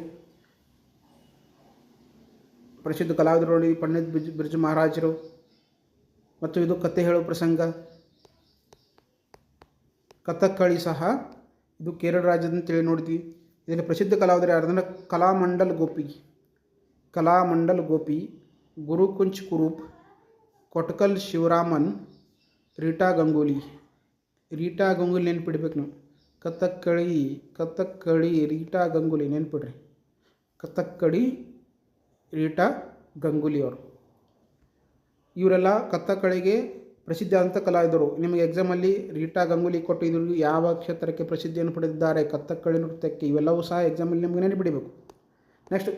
ಪ್ರಸಿದ್ಧ ಕಲಾವಿದರು ನೋಡಿ ಪಂಡಿತ್ ಬಿರ್ಜು ಮಹಾರಾಜರು. ಮತ್ತು ಇದು ಕಥೆ ಹೇಳುವ ಪ್ರಸಂಗ. ಕಥಕ್ಕಳಿ ಸಹ ಇದು ಕೇರಳ ರಾಜ್ಯದಂತೇಳಿ ನೋಡ್ತೀವಿ. ಇದರಲ್ಲಿ ಪ್ರಸಿದ್ಧ ಕಲಾವಿದರು ಯಾರಂದ್ರೆ ಕಲಾಮಂಡಲ್ ಗೋಪಿ, ಗುರುಕುಂಚ್ ಕುರೂಪ್, ಕೊಟ್ಕಲ್ ಶಿವರಾಮನ್, ರೀಟಾ ಗಂಗೂಲಿ ನೆನ್ಪಿಡ್ಬೇಕು ನೀವು. ಕಥಕ್ಕಳಿ ರೀಟಾ ಗಂಗೂಲಿ ನೆನ್ಪಿಡ್ರಿ. ಕಥಕ್ಕಳಿ ರೀಟಾ ಗಂಗೂಲಿ ಅವರು. ಇವರೆಲ್ಲ ಕಥಕ್ಕಳಿಗೆ ಪ್ರಸಿದ್ಧಿಯಾದಂಥ ಕಲಾವಿದರು. ನಿಮಗೆ ಎಕ್ಸಾಮಲ್ಲಿ ರೀಟಾ ಗಂಗೂಲಿ ಕೊಟ್ಟು ಇವರು ಯಾವ ಕ್ಷೇತ್ರಕ್ಕೆ ಪ್ರಸಿದ್ಧಿಯನ್ನು ಪಡೆದಿದ್ದಾರೆ ಕಥಕ್ಕಳಿ ನೃತ್ಯಕ್ಕೆ, ಇವೆಲ್ಲವೂ ಸಹ ಎಕ್ಸಾಮಲ್ಲಿ ನಿಮಗೆ ನೆನಪಿಡಬೇಕು. ನೆಕ್ಸ್ಟ್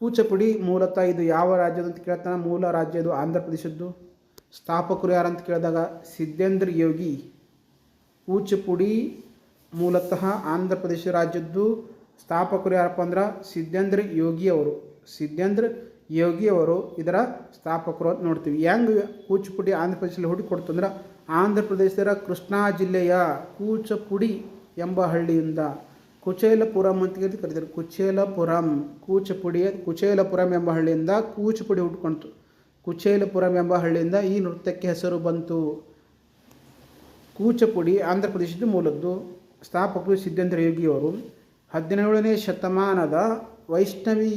ಕೂಚಪುಡಿ ಮೂಲತಃ ಇದು ಯಾವ ರಾಜ್ಯದ ಅಂತ ಕೇಳ್ತಾನೆ. ಮೂಲ ರಾಜ್ಯ ಇದು ಆಂಧ್ರ ಪ್ರದೇಶದ್ದು. ಸ್ಥಾಪಕರು ಯಾರಂತ ಕೇಳಿದಾಗ ಸಿದ್ದೇಂದ್ರ ಯೋಗಿ. ಕೂಚಪುಡಿ ಮೂಲತಃ ಆಂಧ್ರ ಪ್ರದೇಶ ರಾಜ್ಯದ್ದು. ಸ್ಥಾಪಕರು ಯಾರಪ್ಪ ಅಂದ್ರೆ ಸಿದ್ದೇಂದ್ರ ಯೋಗಿ ಅವರು ಇದರ ಸ್ಥಾಪಕರು ಅಂತ ನೋಡ್ತೀವಿ. ಹೆಂಗೆ ಕೂಚುಪುಡಿ ಆಂಧ್ರ ಪ್ರದೇಶದಲ್ಲಿ ಹುಡುಕೊಡ್ತಂದ್ರೆ ಆಂಧ್ರ ಪ್ರದೇಶದ ಕೃಷ್ಣಾ ಜಿಲ್ಲೆಯ ಕೂಚಪುಡಿ ಎಂಬ ಹಳ್ಳಿಯಿಂದ ಕುಚೇಲಪುರಂ ಅಂತ ಕರೀತಾರೆ. ಕುಚೇಲಪುರಂ ಎಂಬ ಹಳ್ಳಿಯಿಂದ ಕೂಚುಪುಡಿ ಹುಟ್ಕೊಳ್ತು. ಕುಚೇಲಪುರಂ ಎಂಬ ಹಳ್ಳಿಯಿಂದ ಈ ನೃತ್ಯಕ್ಕೆ ಹೆಸರು ಬಂತು. ಕೂಚಪುಡಿ ಆಂಧ್ರ ಪ್ರದೇಶದ ಮೂಲದ್ದು. ಸ್ಥಾಪಕರು ಸಿದ್ದೇಂದ್ರ ಯೋಗಿಯವರು. 17ನೇ ಶತಮಾನದ ವೈಷ್ಣವಿ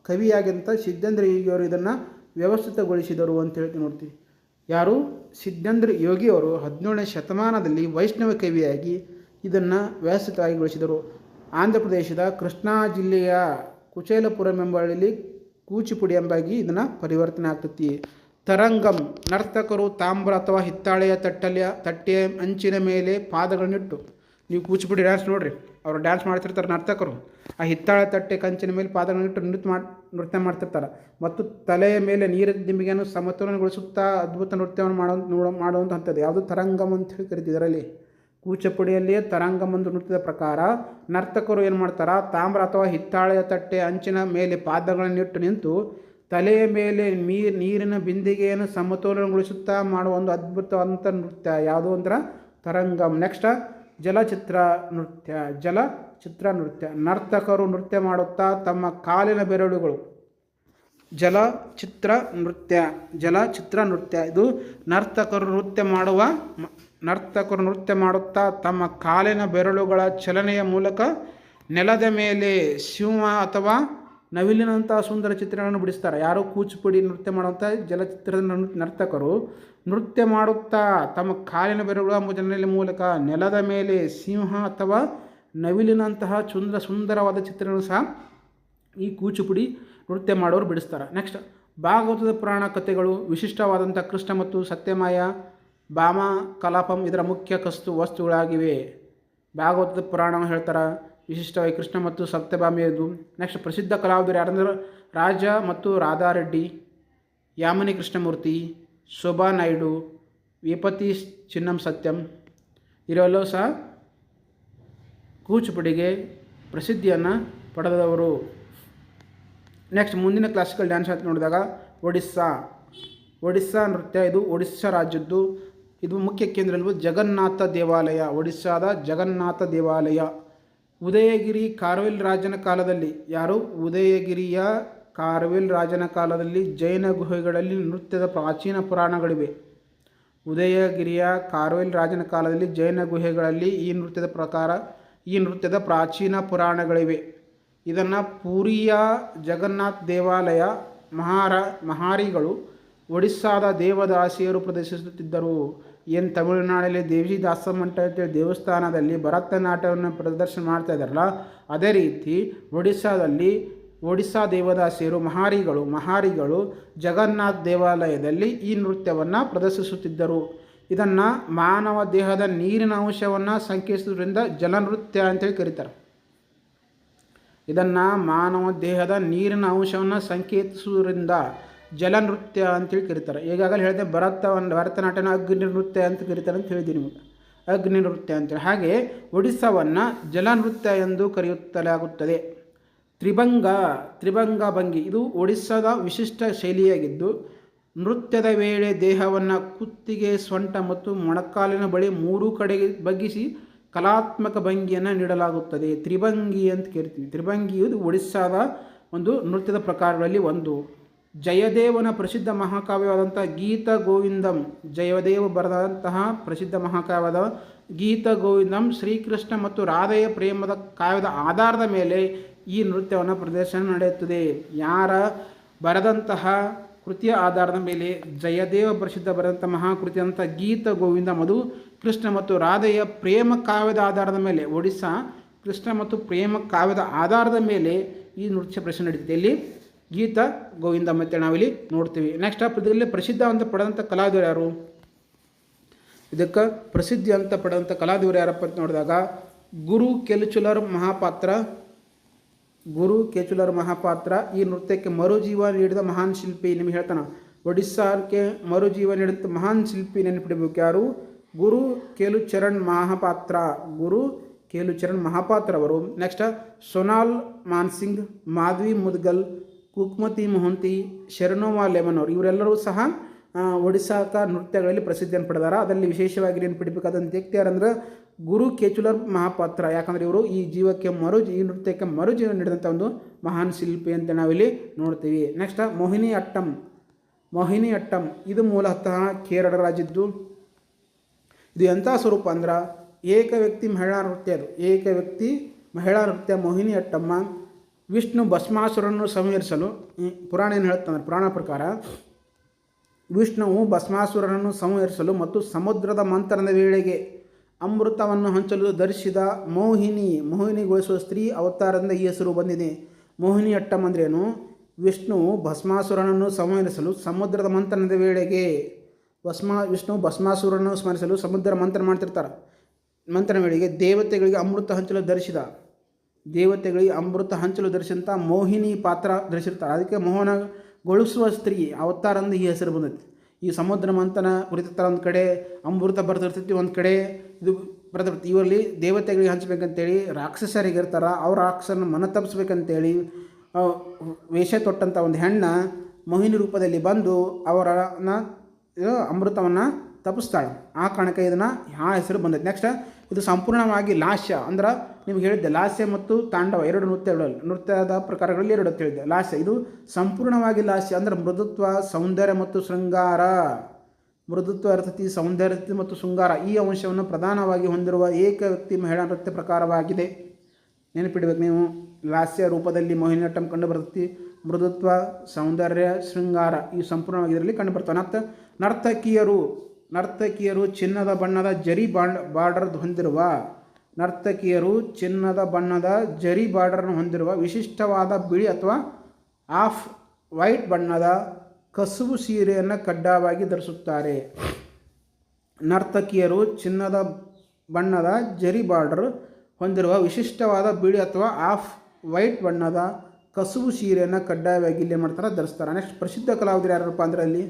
ಕವಿಯಾಗಿಂತ ಸಿದ್ದೇಂದ್ರ ಯೋಗಿಯವರು ಇದನ್ನು ವ್ಯವಸ್ಥಿತಗೊಳಿಸಿದರು ಅಂತ ಹೇಳ್ತೀವಿ ನೋಡ್ತೀವಿ. ಯಾರು? ಸಿದ್ದೇಂದ್ರ ಯೋಗಿಯವರು 17ನೇ ಶತಮಾನದಲ್ಲಿ ವೈಷ್ಣವ ಕವಿಯಾಗಿ ಇದನ್ನು ವ್ಯವಸ್ಥಿತವಾಗಿಗೊಳಿಸಿದರು. ಆಂಧ್ರ ಪ್ರದೇಶದ ಕೃಷ್ಣಾ ಜಿಲ್ಲೆಯ ಕುಚೇಲಪುರಂ ಎಂಬ ಹಳ್ಳಿಯಲ್ಲಿ ಕೂಚಿಪುಡಿ ಎಂಬಾಗಿ ಇದನ್ನು ಪರಿವರ್ತನೆ ಆಗ್ತೈತಿ. ತರಂಗಂ, ನರ್ತಕರು ತಾಮ್ರ ಅಥವಾ ಹಿತ್ತಾಳೆಯ ತಟ್ಟೆಯ ಅಂಚಿನ ಮೇಲೆ ಪಾದಗಳನ್ನಿಟ್ಟು ನೀವು ಕೂಚಿಪುಡಿ ಡ್ಯಾನ್ಸ್ ನೋಡಿರಿ, ಅವರು ಡ್ಯಾನ್ಸ್ ಮಾಡ್ತಿರ್ತಾರೆ ನರ್ತಕರು. ಆ ಹಿತ್ತಾಳೆ ತಟ್ಟೆ ಕಂಚಿನ ಮೇಲೆ ಪಾದಗಳನ್ನಿಟ್ಟು ನೃತ್ಯ ಮಾಡ್ತಿರ್ತಾರೆ ಮತ್ತು ತಲೆಯ ಮೇಲೆ ನೀರಿನ ದಿಂಬಿಗೆಯನ್ನು ಸಮತೋಲನಗೊಳಿಸುತ್ತಾ ಅದ್ಭುತ ನೃತ್ಯವನ್ನು ಮಾಡುವಂಥದ್ದು ಯಾವುದು ತರಂಗಮ್ ಅಂತ ಹೇಳಿ ಕರಿತೀವಿ. ಇದರಲ್ಲಿ ಕೂಚಿಪುಡಿಯಲ್ಲಿಯೇ ತರಂಗಮ್ ಒಂದು ನೃತ್ಯದ ಪ್ರಕಾರ ನರ್ತಕರು ಏನು ಮಾಡ್ತಾರೆ, ತಾಮ್ರ ಅಥವಾ ಹಿತ್ತಾಳೆಯ ತಟ್ಟೆ ಅಂಚಿನ ಮೇಲೆ ಪಾದಗಳನ್ನಿಟ್ಟು ನಿಂತು ತಲೆಯ ಮೇಲೆ ನೀರಿನ ಬಿಂದಿಗೆಯನ್ನು ಸಮತೋಲನಗೊಳಿಸುತ್ತಾ ಮಾಡುವ ಒಂದು ಅದ್ಭುತವಂತ ನೃತ್ಯ ಯಾವುದು ಅಂದ್ರೆ ತರಂಗಮ್. ನೆಕ್ಸ್ಟ್ ಜಲಚಿತ್ರ ನೃತ್ಯ. ನರ್ತಕರು ನೃತ್ಯ ಮಾಡುತ್ತಾ ತಮ್ಮ ಕಾಲಿನ ಬೆರಳುಗಳು ಜಲಚಿತ್ರ ನೃತ್ಯ ಇದು ನರ್ತಕರು ನೃತ್ಯ ಮಾಡುತ್ತಾ ತಮ್ಮ ಕಾಲಿನ ಬೆರಳುಗಳ ಚಲನೆಯ ಮೂಲಕ ನೆಲದ ಮೇಲೆ ಸಿಂಹ ಅಥವಾ ನವಿಲಿನಂತಹ ಸುಂದರ ಚಿತ್ರಗಳನ್ನು ಬಿಡಿಸ್ತಾರೆ. ಯಾರು ಕೂಚಿಪುಡಿ ನೃತ್ಯ ಮಾಡುವಂಥ ಜಲಚಿತ್ರದ ನರ್ತಕರು ನೃತ್ಯ ಮಾಡುತ್ತಾ ತಮ್ಮ ಕಾಲಿನ ಬೆರಳುಗಳ ಚಲನೆಯ ಮೂಲಕ ನೆಲದ ಮೇಲೆ ಸಿಂಹ ಅಥವಾ ನವಿಲಿನಂತಹ ಸುಂದರವಾದ ಚಿತ್ರಗಳನ್ನು ಸಹ ಈ ಕೂಚಿಪುಡಿ ನೃತ್ಯ ಮಾಡೋರು ಬಿಡಿಸ್ತಾರೆ. ನೆಕ್ಸ್ಟ್ ಭಾಗವತದ ಪುರಾಣ ಕಥೆಗಳು ವಿಶಿಷ್ಟವಾದಂಥ ಕೃಷ್ಣ ಮತ್ತು ಸತ್ಯಮಾಯ ಭಾಮ ಕಲಾಪಂ ಇದರ ಮುಖ್ಯ ವಸ್ತುಗಳಾಗಿವೆ. ಭಾಗವತದ ಪುರಾಣ ಹೇಳ್ತಾರೆ, ವಿಶಿಷ್ಟವಾಗಿ ಕೃಷ್ಣ ಮತ್ತು ಸತ್ಯಭಾಮೆಯದು. ನೆಕ್ಸ್ಟ್ ಪ್ರಸಿದ್ಧ ಕಲಾವಿದರು ಯಾರಂದ್ರೆ ರಾಜ ಮತ್ತು ರಾಧಾರೆಡ್ಡಿ, ಯಾಮಿನಿ ಕೃಷ್ಣಮೂರ್ತಿ, ಶೋಭಾ ನಾಯ್ಡು, ವೇಪತಿ ಚಿನ್ನಂ ಸತ್ಯಂ ಇವರೆಲ್ಲವೂ ಸಹ ಕೂಚಿಪುಡಿಗೆ ಪ್ರಸಿದ್ಧಿಯನ್ನು ಪಡೆದವರು. ನೆಕ್ಸ್ಟ್ ಮುಂದಿನ ಕ್ಲಾಸಿಕಲ್ ಡ್ಯಾನ್ಸ್ ಅಂತ ನೋಡಿದಾಗ ಒಡಿಸ್ಸಾ ನೃತ್ಯ. ಇದು ಒಡಿಸ್ಸಾ ರಾಜ್ಯದ್ದು. ಇದು ಮುಖ್ಯ ಕೇಂದ್ರ ಜಗನ್ನಾಥ ದೇವಾಲಯ, ಒಡಿಸ್ಸಾದ ಜಗನ್ನಾಥ ದೇವಾಲಯ. ಉದಯಗಿರಿ ಕಾರ್ವೆಲ್ ರಾಜನ ಕಾಲದಲ್ಲಿ ಉದಯಗಿರಿಯ ಕಾರ್ವೆಲ್ ರಾಜನ ಕಾಲದಲ್ಲಿ ಜೈನ ಗುಹೆಗಳಲ್ಲಿ ನೃತ್ಯದ ಪ್ರಾಚೀನ ಪುರಾಣಗಳಿವೆ. ಉದಯಗಿರಿಯ ಕಾರ್ವೆಲ್ ರಾಜನ ಕಾಲದಲ್ಲಿ ಜೈನ ಗುಹೆಗಳಲ್ಲಿ ಈ ನೃತ್ಯದ ಪ್ರಾಚೀನ ಪುರಾಣಗಳಿವೆ. ಇದನ್ನು ಪೂರಿಯ ಜಗನ್ನಾಥ ದೇವಾಲಯ ಮಹಾರಿಗಳು ಒಡಿಸ್ಸಾದ ದೇವದಾಸಿಯರು ಪ್ರದರ್ಶಿಸುತ್ತಿದ್ದರು. ಏನು ತಮಿಳುನಾಡಲ್ಲಿ ದೇವಿ ದಾಸಮಠ ದೇವಸ್ಥಾನದಲ್ಲಿ ಭರತನಾಟ್ಯವನ್ನು ಪ್ರದರ್ಶನ ಮಾಡ್ತಾ ಇದ್ದಾರಲ್ಲ, ಅದೇ ರೀತಿ ಒಡಿಸ್ಸಾ ದೇವದಾಸಿಯರು ಮಹಾರಿಗಳು ಜಗನ್ನಾಥ ದೇವಾಲಯದಲ್ಲಿ ಈ ನೃತ್ಯವನ್ನು ಪ್ರದರ್ಶಿಸುತ್ತಿದ್ದರು. ಇದನ್ನು ಮಾನವ ದೇಹದ ನೀರಿನ ಅಂಶವನ್ನು ಸಂಕೇತಿಸುವುದರಿಂದ ಜಲನೃತ್ಯ ಅಂತೇಳಿ ಕರೀತಾರೆ. ಜಲನೃತ್ಯ ಅಂತೇಳಿ ಕರೀತಾರೆ. ಈಗಾಗಲೇ ಹೇಳಿದೆ ಭರತನಾಟ್ಯನ ಅಗ್ನಿ ನೃತ್ಯ ಅಂತ ಕರೀತಾರೆ ಅಂತ ಹೇಳಿದ್ದೀನಿ ನಿಮಗೆ, ಅಗ್ನಿ ನೃತ್ಯ ಅಂತೇಳಿ. ಹಾಗೆ ಒಡಿಸ್ಸಾವನ್ನು ಜಲನೃತ್ಯ ಎಂದು ಕರೆಯುತ್ತಲಾಗುತ್ತದೆ. ತ್ರಿಭಂಗ ಭಂಗಿ ಇದು ಒಡಿಸ್ಸಾದ ವಿಶಿಷ್ಟ ಶೈಲಿಯಾಗಿದ್ದು, ನೃತ್ಯದ ವೇಳೆ ದೇಹವನ್ನು ಕುತ್ತಿಗೆ, ಸೊಂಟ ಮತ್ತು ಮೊಣಕಾಲಿನ ಬಳಿ ಮೂರೂ ಕಡೆಗೆ ಬಗ್ಗಿಸಿ ಕಲಾತ್ಮಕ ಭಂಗಿಯನ್ನು ನೀಡಲಾಗುತ್ತದೆ. ತ್ರಿಭಂಗಿ ಅಂತ ಕರಿತೀವಿ. ತ್ರಿಭಂಗಿ ಇದು ಒಡಿಸ್ಸಾದ ಒಂದು ನೃತ್ಯದ ಪ್ರಕಾರಗಳಲ್ಲಿ ಒಂದು. ಜಯದೇವನ ಪ್ರಸಿದ್ಧ ಮಹಾಕಾವ್ಯವಾದಂಥ ಗೀತ ಗೋವಿಂದಂ, ಜಯದೇವ ಬರೆದಂತಹ ಪ್ರಸಿದ್ಧ ಮಹಾಕಾವ್ಯದ ಗೀತ ಗೋವಿಂದಂ ಶ್ರೀಕೃಷ್ಣ ಮತ್ತು ರಾಧೆಯ ಪ್ರೇಮದ ಕಾವ್ಯದ ಆಧಾರದ ಮೇಲೆ ಈ ನೃತ್ಯವನ್ನು ಪ್ರದರ್ಶನ ನಡೆಯುತ್ತದೆ. ಯಾರ ಬರೆದಂತಹ ಕೃತಿಯ ಆಧಾರದ ಮೇಲೆ ಜಯದೇವ ಪ್ರಸಿದ್ಧ ಬರೆದಂಥ ಮಹಾಕೃತಿ ಅಂತ ಗೀತ ಗೋವಿಂದಂ, ಅದು ಕೃಷ್ಣ ಮತ್ತು ರಾಧೆಯ ಪ್ರೇಮ ಕಾವ್ಯದ ಆಧಾರದ ಮೇಲೆ, ಒಡಿಸ್ಸಾ ಕೃಷ್ಣ ಮತ್ತು ಪ್ರೇಮ ಕಾವ್ಯದ ಆಧಾರದ ಮೇಲೆ ಈ ನೃತ್ಯ ಪ್ರದರ್ಶನ ನಡೀತಿದೆ. ಇಲ್ಲಿ ಗೀತ ಗೋವಿಂದ ಮತ್ತು ನಾವಿಲ್ಲಿ ನೋಡ್ತೀವಿ. ನೆಕ್ಸ್ಟ್ ಇದರಲ್ಲಿ ಪ್ರಸಿದ್ಧ ಅಂತ ಪಡೆದಂಥ ಕಲಾವಿದರು ಯಾರು? ಇದಕ್ಕೆ ಪ್ರಸಿದ್ಧಿ ಅಂತ ಪಡೆದಂಥ ಕಲಾವಿದರು ಯಾರಪ್ಪ ಅಂತ ನೋಡಿದಾಗ ಗುರು ಕೆಲುಚುಲರ್ ಮಹಾಪಾತ್ರ ಈ ನೃತ್ಯಕ್ಕೆ ಮರುಜೀವ ನೀಡಿದ ಮಹಾನ್ ಶಿಲ್ಪಿ. ನಿಮಗೆ ಹೇಳ್ತಾನೆ, ಒಡಿಸ್ಸಾಕ್ಕೆ ಮರುಜೀವ ನೀಡಿದ ಮಹಾನ್ ಶಿಲ್ಪಿ ನೆನಪಿಡಬೇಕು ಯಾರು? ಗುರು ಕೇಲುಚರಣ್ ಮಹಾಪಾತ್ರ ಅವರು. ನೆಕ್ಸ್ಟ್ ಸೋನಾಲ್ ಮಾನ್ಸಿಂಗ್, ಮಾಧವಿ ಮುದ್ಗಲ್, ಕುಕ್ಮತಿ ಮೊಹಂತಿ, ಶರಣೋವಾ ಲೆಮನ್ ಅವರು ಇವರೆಲ್ಲರೂ ಸಹ ಒಡಿಸ್ಸಾಕ ನೃತ್ಯಗಳಲ್ಲಿ ಪ್ರಸಿದ್ಧಿಯನ್ನು ಪಡೆದಾರ. ಅದರಲ್ಲಿ ವಿಶೇಷವಾಗಿ ನೆನಪಿಡಬೇಕಾದಂಥ ವ್ಯಕ್ತಿ ಯಾರಂದ್ರೆ ಗುರು ಕೇಚುಲರ್ ಮಹಾಪಾತ್ರ. ಯಾಕಂದರೆ ಇವರು ಈ ನೃತ್ಯಕ್ಕೆ ಮರುಜೀವ ನೀಡಿದಂಥ ಒಂದು ಮಹಾನ್ ಶಿಲ್ಪಿ ಅಂತ ನಾವಿಲ್ಲಿ ನೋಡ್ತೀವಿ. ನೆಕ್ಸ್ಟ್ ಮೋಹಿನಿ ಅಟ್ಟಂ ಇದು ಮೂಲತಃ ಕೇರಳ ರಾಜ್ಯದ್ದು. ಇದು ಎಂಥ ಸ್ವರೂಪ ಅಂದ್ರೆ ಏಕ ವ್ಯಕ್ತಿ ಮಹಿಳಾ ನೃತ್ಯ ಮೋಹಿನಿ ಅಟ್ಟಮ್ಮ. ವಿಷ್ಣು ಭಸ್ಮಾಸುರನ್ನು ಸಂಹರಿಸಲು ಪುರಾಣ ಏನು ಹೇಳ್ತಾನೆ, ಪುರಾಣ ಪ್ರಕಾರ ವಿಷ್ಣುವು ಭಸ್ಮಾಸುರನನ್ನು ಸಂಹರಿಸಲು ಮತ್ತು ಸಮುದ್ರದ ಮಂಥನದ ವೇಳೆಗೆ ಅಮೃತವನ್ನು ಹಂಚಲು ಧರಿಸಿದ ಮೋಹಿನಿಗೊಳಿಸುವ ಸ್ತ್ರೀ ಅವತಾರದಿಂದ ಈ ಹೆಸರು ಬಂದಿದೆ. ಮೋಹಿನಿ ಅಟ್ಟಂ ಅಂದ್ರೇನು? ವಿಷ್ಣುವು ಭಸ್ಮಾಸುರನನ್ನು ಸಂಹರಿಸಲು ಸಮುದ್ರದ ಮಂಥನದ ವೇಳೆಗೆ ವಿಷ್ಣು ಭಸ್ಮಾಸುರನನ್ನು ಸ್ಮರಿಸಲು ಸಮುದ್ರ ಮಂಥನ ಮಾಡ್ತಿರ್ತಾರೆ. ಮಂತ್ರನ ವೇಳೆಗೆ ದೇವತೆಗಳಿಗೆ ಅಮೃತ ಹಂಚಲು ಧರಿಸಿದಂಥ ಮೋಹಿನಿ ಪಾತ್ರ ಧರಿಸಿರ್ತಾರೆ. ಅದಕ್ಕೆ ಮೋಹನಗೊಳಿಸುವ ಸ್ತ್ರೀ ಅವತಾರ ಅಂದು ಈ ಹೆಸರು ಬಂದೈತಿ. ಈ ಸಮುದ್ರ ಮಂಥನ ಕುರಿತಿರ್ತಾರೆ, ಒಂದು ಕಡೆ ಅಮೃತ ಬರ್ತಿರ್ತೈತಿ, ಒಂದು ಕಡೆ ಇದು ಬರ್ತಿರ್ತೈತಿ. ಇವರಲ್ಲಿ ದೇವತೆಗಳಿಗೆ ಹಂಚಬೇಕಂತೇಳಿ ರಾಕ್ಷಸರಿಗೆ ಇರ್ತಾರೆ, ಅವ್ರ ರಾಕ್ಷಸರನ್ನು ಮನ ತಪ್ಪಿಸ್ಬೇಕಂತೇಳಿ ವೇಷ ತೊಟ್ಟಂಥ ಒಂದು ಹೆಣ್ಣು ಮೋಹಿನಿ ರೂಪದಲ್ಲಿ ಬಂದು ಅವರನ್ನ ಅಮೃತವನ್ನು ತಪ್ಪಿಸ್ತಾಳೆ. ಆ ಕಾರಣಕ್ಕೆ ಇದನ್ನು ಆ ಹೆಸರು ಬಂದೈತೆ. ನೆಕ್ಸ್ಟ್ ಇದು ಸಂಪೂರ್ಣವಾಗಿ ಲಾಸ್ಯ ಅಂದ್ರೆ ನಿಮ್ಗೆ ಹೇಳಿದ್ದೆ, ಲಾಸ್ಯ ಮತ್ತು ತಾಂಡವ ಎರಡು ನೃತ್ಯದ ಪ್ರಕಾರಗಳಲ್ಲಿ ಎರಡು ಅಂತ ಹೇಳಿದ್ದೆ. ಲಾಸ್ಯ ಇದು ಸಂಪೂರ್ಣವಾಗಿ ಲಾಸ್ಯ ಅಂದ್ರೆ ಮೃದುತ್ವ, ಸೌಂದರ್ಯ ಮತ್ತು ಶೃಂಗಾರ. ಮೃದುತ್ವ ಇರ್ತೈತಿ, ಸೌಂದರ್ಯ ಮತ್ತು ಶೃಂಗಾರ ಈ ಅಂಶವನ್ನು ಪ್ರಧಾನವಾಗಿ ಹೊಂದಿರುವ ಏಕ ವ್ಯಕ್ತಿ ಮಹಿಳಾ ನೃತ್ಯ ಪ್ರಕಾರವಾಗಿದೆ. ನೆನಪಿಡ್ಬೇಕು ನೀವು, ಲಾಸ್ಯ ರೂಪದಲ್ಲಿ ಮೋಹಿನಿಯಟ್ಟಂ ಕಂಡು ಬರ್ತೈತಿ. ಮೃದುತ್ವ, ಸೌಂದರ್ಯ, ಶೃಂಗಾರ ಈ ಸಂಪೂರ್ಣವಾಗಿ ಇದರಲ್ಲಿ ಕಂಡು ಬರ್ತವೆ. ಮತ್ತು ನರ್ತಕಿಯರು ಚಿನ್ನದ ಬಣ್ಣದ ಜರಿ ಬಾರ್ಡರ್ ಹೊಂದಿರುವ ವಿಶಿಷ್ಟವಾದ ಬಿಳಿ ಅಥವಾ ಆಫ್ ವೈಟ್ ಬಣ್ಣದ ಕಸುಬು ಸೀರೆಯನ್ನು ಕಡ್ಡಾಯವಾಗಿ ಧರಿಸುತ್ತಾರೆ. ನರ್ತಕಿಯರು ಚಿನ್ನದ ಬಣ್ಣದ ಜರಿ ಬಾರ್ಡರ್ ಹೊಂದಿರುವ ವಿಶಿಷ್ಟವಾದ ಬಿಳಿ ಅಥವಾ ಆಫ್ ವೈಟ್ ಬಣ್ಣದ ಕಸುಬು ಸೀರೆಯನ್ನು ಕಡ್ಡಾಯವಾಗಿ ಇಲ್ಲಿ ಮಾಡ್ತಾರೆ, ಧರಿಸ್ತಾರೆ. ನೆಕ್ಸ್ಟ್ ಪ್ರಸಿದ್ಧ ಕಲಾವಿದರು ಯಾರಪ್ಪ ಅಂದರೆ ಅಲ್ಲಿ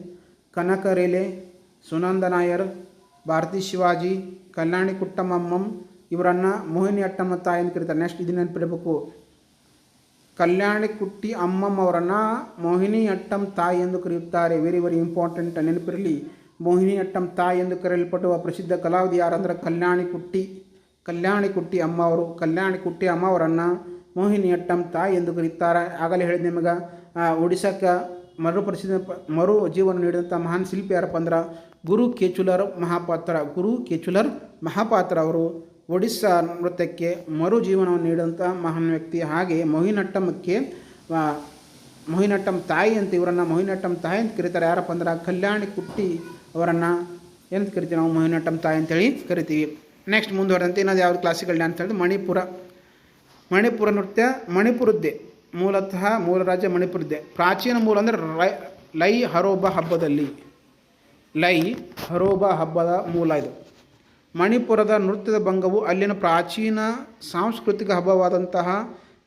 ಕನಕ ರೇಲೆ, ಸುನಂದ ನಾಯರ್, ಭಾರತಿ ಶಿವಾಜಿ, ಕಲ್ಯಾಣಿ ಕುಟ್ಟಮ್ಮಂ ಇವರನ್ನು ಮೋಹಿನಿ ಅಟ್ಟಮ್ಮ ತಾಯಿ ಎಂದು ಕರೀತಾರೆ. ನೆಕ್ಸ್ಟ್ ಇದು ನೆನಪಿಡಬೇಕು, ಕಲ್ಯಾಣಿ ಕುಟ್ಟಿ ಅಮ್ಮಮ್ಮ ಅವರನ್ನು ಮೋಹಿನಿ ಅಟ್ಟಂ ತಾಯಿ ಎಂದು ಕರೆಯುತ್ತಾರೆ. ವೆರಿ ವೆರಿ ಇಂಪಾರ್ಟೆಂಟ್, ನೆನಪಿರಲಿ. ಮೋಹಿನಿ ಅಟ್ಟಂ ತಾಯಿ ಎಂದು ಕರೆಯಲ್ಪಟ್ಟುವ ಪ್ರಸಿದ್ಧ ಕಲಾವಿದ ಯಾರಂದ್ರೆ ಕಲ್ಯಾಣಿ ಕುಟ್ಟಿ ಅಮ್ಮ ಅವರು. ಕಲ್ಯಾಣಿ ಕುಟ್ಟಿ ಅಮ್ಮ ಅವರನ್ನು ಮೋಹಿನಿ ಅಟ್ಟಂ ತಾಯಿ ಎಂದು ಕರೆಯುತ್ತಾರೆ. ಆಗಲೇ ಹೇಳಿದ ನಿಮಗೆ ಒಡಿಶಾಕ್ಕೆ ಮರು ಜೀವನ ನೀಡಿದಂಥ ಮಹಾನ್ ಶಿಲ್ಪಿ ಯಾರಪ್ಪ ಅಂದ್ರೆ ಗುರು ಕೇಚುಲರ್ ಮಹಾಪಾತ್ರ ಅವರು ಒಡಿಸ್ಸಾ ನೃತ್ಯಕ್ಕೆ ಮರು ಜೀವನವನ್ನು ನೀಡಿದಂಥ ಮಹಾನ್ ವ್ಯಕ್ತಿ. ಹಾಗೆ ಮೋಹಿನಿಯಟ್ಟಂ ತಾಯಿ ಅಂತ ಇವರನ್ನು ಮೋಹಿನಿಯಟ್ಟಂ ತಾಯಿ ಅಂತ ಕರೀತಾರೆ. ಯಾರಪ್ಪ ಅಂದ್ರೆ ಕಲ್ಯಾಣಿ ಕುಟ್ಟಿ ಅವರನ್ನು ಏನಂತ ಕರಿತೀವಿ ನಾವು, ಮೋಹಿನಿಯಟ್ಟಂ ತಾಯಿ ಅಂತೇಳಿ ಕರಿತೀವಿ. ನೆಕ್ಸ್ಟ್ ಮುಂದುವರೆದಂತೆ ಇನ್ನೊಂದು ಯಾವುದು ಕ್ಲಾಸಿಕಲ್ ಡ್ಯಾನ್ಸ್ ಹೇಳಿದ್ರೆ ಮಣಿಪುರ ನೃತ್ಯ ಮಣಿಪುರದ್ದೇ. ಮೂಲತಃ ಮೂಲ ರಾಜ್ಯ ಮಣಿಪುರದ್ದೇ. ಪ್ರಾಚೀನ ಮೂಲ ಅಂದರೆ ಲೈ ಹರೋಬಾ ಹಬ್ಬದ ಮೂಲ ಇದು. ಮಣಿಪುರದ ನೃತ್ಯದ ಭಂಗವು ಅಲ್ಲಿನ ಪ್ರಾಚೀನ ಸಾಂಸ್ಕೃತಿಕ ಹಬ್ಬವಾದಂತಹ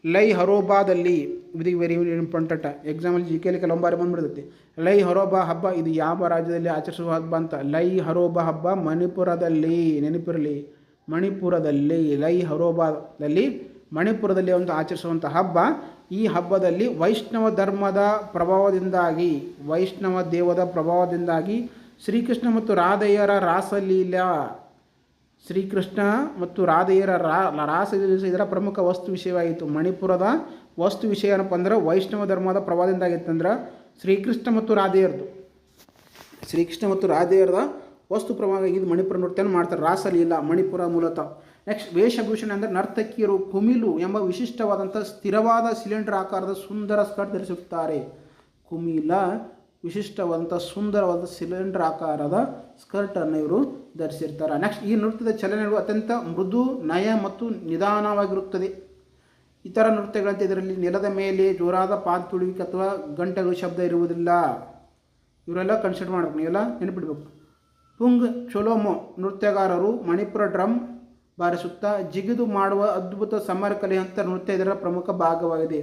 ಲೈ ಹರೋಬಾದಲ್ಲಿ, ಇದು ವೆರಿ ಇಂಪಾರ್ಟೆಂಟ್, ಎಕ್ಸಾಮಲ್ಲಿ GK ಕೆಲವೊಂದು ಬಾರಿ ಬಂದುಬಿಡ್ತೈತಿ. ಲೈ ಹರೋಬಾ ಹಬ್ಬ ಇದು ಯಾವ ರಾಜ್ಯದಲ್ಲಿ ಆಚರಿಸುವ ಹಬ್ಬ ಅಂತ. ಲೈ ಹರೋಬಾ ಹಬ್ಬ ಮಣಿಪುರದಲ್ಲಿ, ನೆನಪಿರಲಿ, ಮಣಿಪುರದಲ್ಲಿ ಲೈ ಹರೋಬಾದಲ್ಲಿ ಮಣಿಪುರದಲ್ಲಿ ಒಂದು ಆಚರಿಸುವಂಥ ಹಬ್ಬ. ಈ ಹಬ್ಬದಲ್ಲಿ ವೈಷ್ಣವ ಧರ್ಮದ ಪ್ರಭಾವದಿಂದಾಗಿ, ವೈಷ್ಣವ ದೇವದ ಪ್ರಭಾವದಿಂದಾಗಿ ಶ್ರೀಕೃಷ್ಣ ಮತ್ತು ರಾಧೆಯರ ರಾಸಲೀಲೆ ಇದರ ಪ್ರಮುಖ ವಸ್ತು ವಿಷಯವಾಯಿತು. ಮಣಿಪುರದ ವಸ್ತು ವಿಷಯ ಏನಪ್ಪ ಅಂದ್ರೆ ವೈಷ್ಣವ ಧರ್ಮದ ಪ್ರಭಾವದಿಂದಾಗಿತ್ತಂದ್ರೆ ಶ್ರೀಕೃಷ್ಣ ಮತ್ತು ರಾಧೆಯರದ ವಸ್ತು ಪ್ರಭಾವ ಇದು ಮಣಿಪುರ ನೃತ್ಯನ ಮಾಡ್ತಾರೆ. ರಾಸಲೀಲ ಮಣಿಪುರ ಮೂಲತಃ. ನೆಕ್ಸ್ಟ್ ವೇಷಭೂಷಣ ಅಂದರೆ ನರ್ತಕಿಯರು ಕುಮಿಲು ಎಂಬ ವಿಶಿಷ್ಟವಾದಂಥ ಸ್ಥಿರವಾದ ಸಿಲಿಂಡರ್ ಆಕಾರದ ಸುಂದರ ಸ್ಕರ್ಟ್ ಧರಿಸುತ್ತಾರೆ. ಕುಮಿಲ ವಿಶಿಷ್ಟವಾದಂಥ ಸುಂದರವಾದ ಸಿಲಿಂಡರ್ ಆಕಾರದ ಸ್ಕರ್ಟನ್ನು ಇವರು ಧರಿಸಿರ್ತಾರೆ. ನೆಕ್ಸ್ಟ್ ಈ ನೃತ್ಯದ ಚಲನೆಗಳು ಅತ್ಯಂತ ಮೃದು, ನಯ ಮತ್ತು ನಿಧಾನವಾಗಿರುತ್ತದೆ. ಇತರ ನೃತ್ಯಗಳಂತೆ ಇದರಲ್ಲಿ ನೆಲದ ಮೇಲೆ ಜೋರಾದ ಪಾದ ತುಳುವಿಕೆ ಅಥವಾ ಗಂಟೆಗಳು ಶಬ್ದ ಇರುವುದಿಲ್ಲ. ಇವರೆಲ್ಲ ಕನ್ಸಿಡರ್ ಮಾಡಬೇಕು, ನೀವೆಲ್ಲ ನೆನಪಿಡಬೇಕು. ಪುಂಗ್ ಚೊಲೋಮೊ ನೃತ್ಯಗಾರರು ಮಣಿಪುರ ಡ್ರಮ್ ಬಾರಿಸುತ್ತಾ ಜಿಗಿದು ಮಾಡುವ ಅದ್ಭುತ ಸಮರ ಕಲೆ ಅಂತ ನೃತ್ಯ ಇದರ ಪ್ರಮುಖ ಭಾಗವಾಗಿದೆ.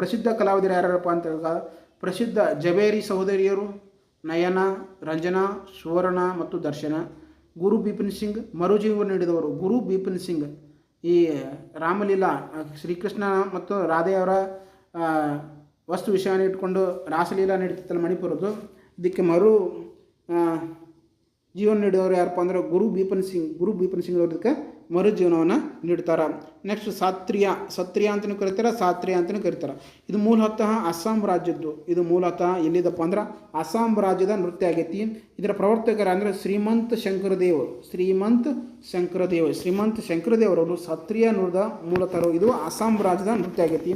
ಪ್ರಸಿದ್ಧ ಕಲಾವಿದರು ಯಾರಪ್ಪ ಅಂತ ಹೇಳಿದಾಗ ಪ್ರಸಿದ್ಧ ಜಬೇರಿ ಸಹೋದರಿಯರು ನಯನ, ರಂಜನಾ, ಸುವರ್ಣ ಮತ್ತು ದರ್ಶನ. ಗುರು ಬಿಪಿನ್ ಸಿಂಗ್ ಮರುಜೀವ ನೀಡಿದವರು. ಗುರು ಬಿಪಿನ್ ಸಿಂಗ್ ಈ ರಾಮಲೀಲಾ ಶ್ರೀಕೃಷ್ಣ ಮತ್ತು ರಾಧೆಯವರ ವಸ್ತು ವಿಷಯವನ್ನು ಇಟ್ಕೊಂಡು ರಾಸಲೀಲಾ ನಡೀತಿತ್ತಲ್ಲ ಮಣಿಪುರದ್ದು, ಇದಕ್ಕೆ ಜೀವನ ನೀಡಿದವರು ಯಾರಪ್ಪ ಅಂದ್ರೆ ಗುರು ಬಿಪಿನ್ ಸಿಂಗ್ ಅವರು ಇದಕ್ಕೆ ಮರು ಜೀವನವನ್ನು ನೀಡ್ತಾರೆ. ನೆಕ್ಸ್ಟ್ ಸತ್ರಿಯ ಅಂತಲೂ ಕರೀತಾರೆ, ಸಾತ್ರಿಯ ಅಂತಲೂ ಕರೀತಾರೆ. ಇದು ಮೂಲತಃ ಅಸ್ಸಾಂ ರಾಜ್ಯದ್ದು. ಇದು ಮೂಲತಃ ಎಲ್ಲಿದಪ್ಪ ಅಂದ್ರೆ ಅಸ್ಸಾಂ ರಾಜ್ಯದ ನೃತ್ಯ ಆಗೈತಿ. ಇದರ ಪ್ರವರ್ತಕರು ಅಂದರೆ ಶ್ರೀಮಂತ್ ಶಂಕರದೇವರವರು ಸತ್ರಿಯ ನೃತ್ಯದ ಮೂಲತರು. ಇದು ಅಸ್ಸಾಂ ರಾಜ್ಯದ ನೃತ್ಯ ಆಗೈತಿ.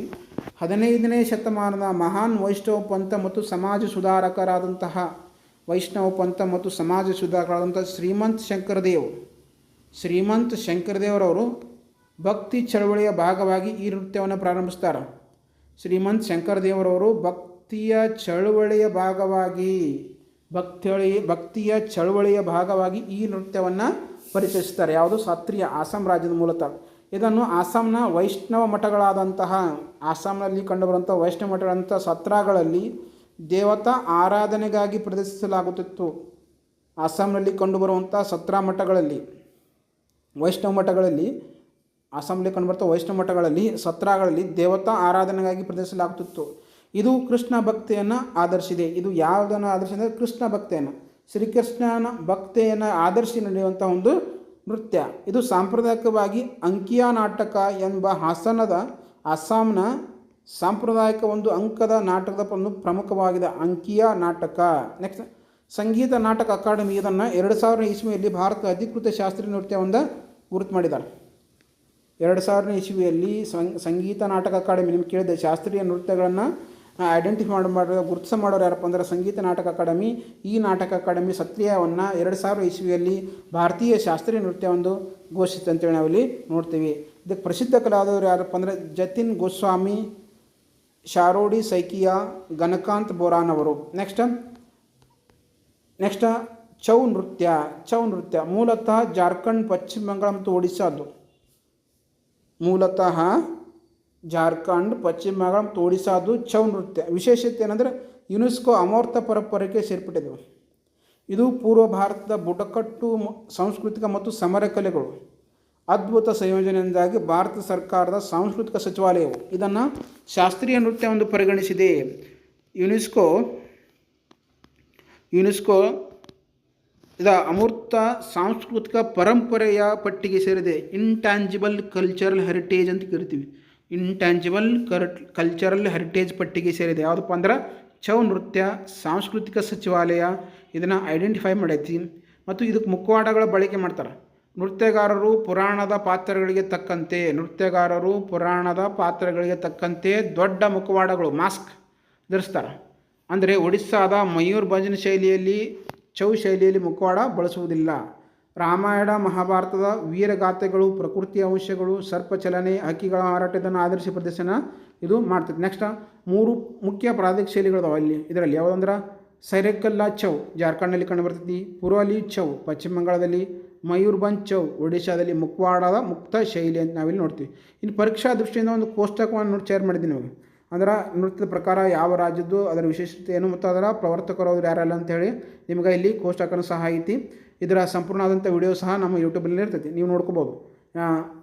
15ನೇ ಶತಮಾನದ ಮಹಾನ್ ವೈಷ್ಣವ ಪಂಥ ಮತ್ತು ಸಮಾಜ ಸುಧಾರಕರಾದಂತಹ ಶ್ರೀಮಂತ್ ಶಂಕರದೇವರವರು ಭಕ್ತಿ ಚಳವಳಿಯ ಭಾಗವಾಗಿ ಈ ನೃತ್ಯವನ್ನು ಪ್ರಾರಂಭಿಸ್ತಾರೆ. ಶ್ರೀಮಂತ್ ಶಂಕರದೇವರವರು ಭಕ್ತಿಯ ಚಳವಳಿಯ ಭಾಗವಾಗಿ ಭಕ್ತಿಯ ಚಳುವಳಿಯ ಭಾಗವಾಗಿ ಈ ನೃತ್ಯವನ್ನು ಪರಿಚಯಿಸ್ತಾರೆ. ಯಾವುದು? ಸತ್ರಿಯ, ಆಸಾಂ ರಾಜ್ಯದ ಮೂಲತಃ. ಇದನ್ನು ಆಸಾಂನ ವೈಷ್ಣವ ಮಠಗಳಾದಂತಹ, ಆಸಾಂನಲ್ಲಿ ಕಂಡುಬರುವಂಥ ವೈಷ್ಣವ ಮಠಗಳಂಥ ಸತ್ರಾಗಳಲ್ಲಿ ದೇವತಾ ಆರಾಧನೆಗಾಗಿ ಪ್ರದರ್ಶಿಸಲಾಗುತ್ತಿತ್ತು. ಆಸಾಂನಲ್ಲಿ ಕಂಡುಬರುವಂಥ ಸತ್ರ ಮಠಗಳಲ್ಲಿ, ವೈಷ್ಣವ ಮಠಗಳಲ್ಲಿ, ಆಸಾಂನಲ್ಲಿ ಕಂಡುಬರುವಂಥ ವೈಷ್ಣವ ಮಠಗಳಲ್ಲಿ, ಸತ್ರಗಳಲ್ಲಿ ದೇವತಾ ಆರಾಧನೆಗಾಗಿ ಪ್ರದರ್ಶಿಸಲಾಗುತ್ತಿತ್ತು. ಇದು ಕೃಷ್ಣ ಭಕ್ತಿಯನ್ನು ಆಧರಿಸಿದೆ. ಇದು ಯಾವುದನ್ನು ಆಧರಿಸಿದೆ? ಕೃಷ್ಣ ಭಕ್ತಿಯನ್ನು, ಶ್ರೀಕೃಷ್ಣನ ಭಕ್ತಿಯನ್ನು ಆಧರಿಸಿ ನಡೆಯುವಂಥ ಒಂದು ನೃತ್ಯ. ಇದು ಸಾಂಪ್ರದಾಯಿಕವಾಗಿ ಅಂಕಿಯಾ ನಾಟಕ ಎಂಬ ಅಸ್ಸಾಂನ ಸಾಂಪ್ರದಾಯಿಕ ಒಂದು ಅಂಕದ ನಾಟಕದ ಒಂದು ಪ್ರಮುಖವಾಗಿದೆ, ಅಂಕಿಯಾ ನಾಟಕ. ನೆಕ್ಸ್ಟ್, ಸಂಗೀತ ನಾಟಕ ಅಕಾಡೆಮಿ ಇದನ್ನು 2000 ಇಸ್ವಿಯಲ್ಲಿ ಭಾರತದ ಅಧಿಕೃತ ಶಾಸ್ತ್ರೀಯ ನೃತ್ಯವನ್ನು ಗುರುತು ಮಾಡಿದ್ದಾರೆ. 2000 ಇಸ್ವಿಯಲ್ಲಿ ಸಂಗೀತ ನಾಟಕ ಅಕಾಡೆಮಿ, ನಿಮ್ಗೆ ಕೇಳಿದೆ ಶಾಸ್ತ್ರೀಯ ನೃತ್ಯಗಳನ್ನು ಐಡೆಂಟಿಫೈ ಗುರುತಿಸ ಮಾಡೋರು ಯಾರಪ್ಪ ಅಂದರೆ ಸಂಗೀತ ನಾಟಕ ಅಕಾಡೆಮಿ. ಈ ನಾಟಕ ಅಕಾಡೆಮಿ ಸತ್ರಿಯವನ್ನು 2000 ಇಸ್ವಿಯಲ್ಲಿ ಭಾರತೀಯ ಶಾಸ್ತ್ರೀಯ ನೃತ್ಯವೊಂದು ಘೋಷಿಸಿತು ಅಂತೇಳಿ ನಾವಿಲ್ಲಿ ನೋಡ್ತೀವಿ. ಇದಕ್ಕೆ ಪ್ರಸಿದ್ಧ ಕಲಾವಿದರು ಯಾರಪ್ಪ ಅಂದರೆ ಜತಿನ್ ಗೋಸ್ವಾಮಿ, ಶಾರೋಡಿ ಸೈಕಿಯಾ, ಗಣಕಾಂತ್ ಬೋರಾನ್ ಅವರು. ನೆಕ್ಸ್ಟ್ ಛೌ ನೃತ್ಯ ಮೂಲತಃ ಜಾರ್ಖಂಡ್, ಪಶ್ಚಿಮ ಬಂಗಾಳ ಮತ್ತು ಒಡಿಸ್ಸಾದ್ದು. ಮೂಲತಃ ಜಾರ್ಖಂಡ್, ಪಶ್ಚಿಮ ಬಂಗಾಳ ಮತ್ತು ಒಡಿಸ್ಸಾದು ಛೌ ನೃತ್ಯ. ವಿಶೇಷತೆ ಏನಂದರೆ ಯುನೆಸ್ಕೋ ಅಮೂರ್ತ ಪರಂಪರೆಗೆ ಸೇರ್ಪಟ್ಟಿದೆ. ಇದು ಪೂರ್ವ ಭಾರತದ ಬುಡಕಟ್ಟು ಸಾಂಸ್ಕೃತಿಕ ಮತ್ತು ಸಮರ ಕಲೆಗಳು ಅದ್ಭುತ ಸಂಯೋಜನೆಯಿಂದಾಗಿ ಭಾರತ ಸರ್ಕಾರದ ಸಾಂಸ್ಕೃತಿಕ ಸಚಿವಾಲಯವು ಇದನ್ನು ಶಾಸ್ತ್ರೀಯ ನೃತ್ಯವೆಂದು ಪರಿಗಣಿಸಿದೆ. ಯುನೆಸ್ಕೋ ಇದು ಅಮೂರ್ತ ಸಾಂಸ್ಕೃತಿಕ ಪರಂಪರೆಯ ಪಟ್ಟಿಗೆ ಸೇರಿದೆ. ಇಂಟ್ಯಾಂಜಿಬಲ್ ಕಲ್ಚರಲ್ ಹೆರಿಟೇಜ್ ಅಂತ ಕರಿತೀವಿ. ಇಂಟ್ಯಾಂಜಿಬಲ್ ಕಲ್ಚರಲ್ ಹೆರಿಟೇಜ್ ಪಟ್ಟಿಗೆ ಸೇರಿದೆ. ಯಾವುದಪ್ಪ ಅಂದ್ರೆ ಛೌ ನೃತ್ಯ. ಸಾಂಸ್ಕೃತಿಕ ಸಚಿವಾಲಯ ಇದನ್ನು ಐಡೆಂಟಿಫೈ ಮಾಡೈತಿ ಮತ್ತು ಇದಕ್ಕೆ ಮುಖವಾಡಗಳ ಬಳಕೆ ಮಾಡ್ತಾರೆ. ನೃತ್ಯಗಾರರು ಪುರಾಣದ ಪಾತ್ರಗಳಿಗೆ ತಕ್ಕಂತೆ ದೊಡ್ಡ ಮುಖವಾಡಗಳು, ಮಾಸ್ಕ್ ಧರಿಸ್ತಾರೆ. ಅಂದರೆ ಒಡಿಸ್ಸಾದ ಮಯೂರ್ಭಂಜ್ ಶೈಲಿಯಲ್ಲಿ, ಛೌ ಶೈಲಿಯಲ್ಲಿ ಮುಖವಾಡ ಬಳಸುವುದಿಲ್ಲ. ರಾಮಾಯಣ ಮಹಾಭಾರತದ ವೀರಗಾಥೆಗಳು, ಪ್ರಕೃತಿಯ ಅಂಶಗಳು, ಸರ್ಪಚಲನೆ, ಹಕ್ಕಿಗಳ ಹಾರಾಟ ಇದನ್ನು ಆಧರಿಸಿ ಪ್ರದರ್ಶನ ಇದು ಮಾಡ್ತದೆ. ನೆಕ್ಸ್ಟ್ 3 ಮುಖ್ಯ ಪ್ರಾದೇಶಿಕ ಶೈಲಿಗಳಿದಾವೆ ಇಲ್ಲಿ. ಇದರಲ್ಲಿ ಯಾವುದಂದ್ರೆ ಸೈರೆಕಲ್ಲಾ ಛೌ ಜಾರ್ಖಂಡ್ನಲ್ಲಿ ಕಂಡುಬರ್ತೈತಿ, ಪುರೋಲಿ ಛೌ ಪಶ್ಚಿಮ ಬಂಗಾಳದಲ್ಲಿ, ಮಯೂರ್ಭಂಜ್ ಛೌ ಒಡಿಶಾದಲ್ಲಿ ಮುಖವಾಡದ ಮುಕ್ತ ಶೈಲಿ ಅಂತ ನಾವಿಲ್ಲಿ ನೋಡ್ತೀವಿ. ಇನ್ನು ಪರೀಕ್ಷಾ ದೃಷ್ಟಿಯಿಂದ ಒಂದು ಕೋಷ್ಟಕವನ್ನು ಶೇರ್ ಮಾಡಿದ್ದೀನಿ ನಿಮಗೆ. ಅಂದ್ರೆ ನೃತ್ಯದ ಪ್ರಕಾರ ಯಾವ ರಾಜ್ಯದ್ದು, ಅದರ ವಿಶೇಷತೆ ಏನು ಮತ್ತು ಅದರ ಪ್ರವರ್ತಕರು ಯಾರಲ್ಲ ಅಂತೇಳಿ ನಿಮಗೆ ಇಲ್ಲಿ ಕೋಷ್ಟಕನ ಸಹ ಐತಿ. ಇದರ ಸಂಪೂರ್ಣವಾದಂಥ ವಿಡಿಯೋ ಸಹ ನಮ್ಮ ಯೂಟ್ಯೂಬಲ್ಲಿ ಇರ್ತೈತಿ, ನೀವು ನೋಡ್ಕೋಬೋದು.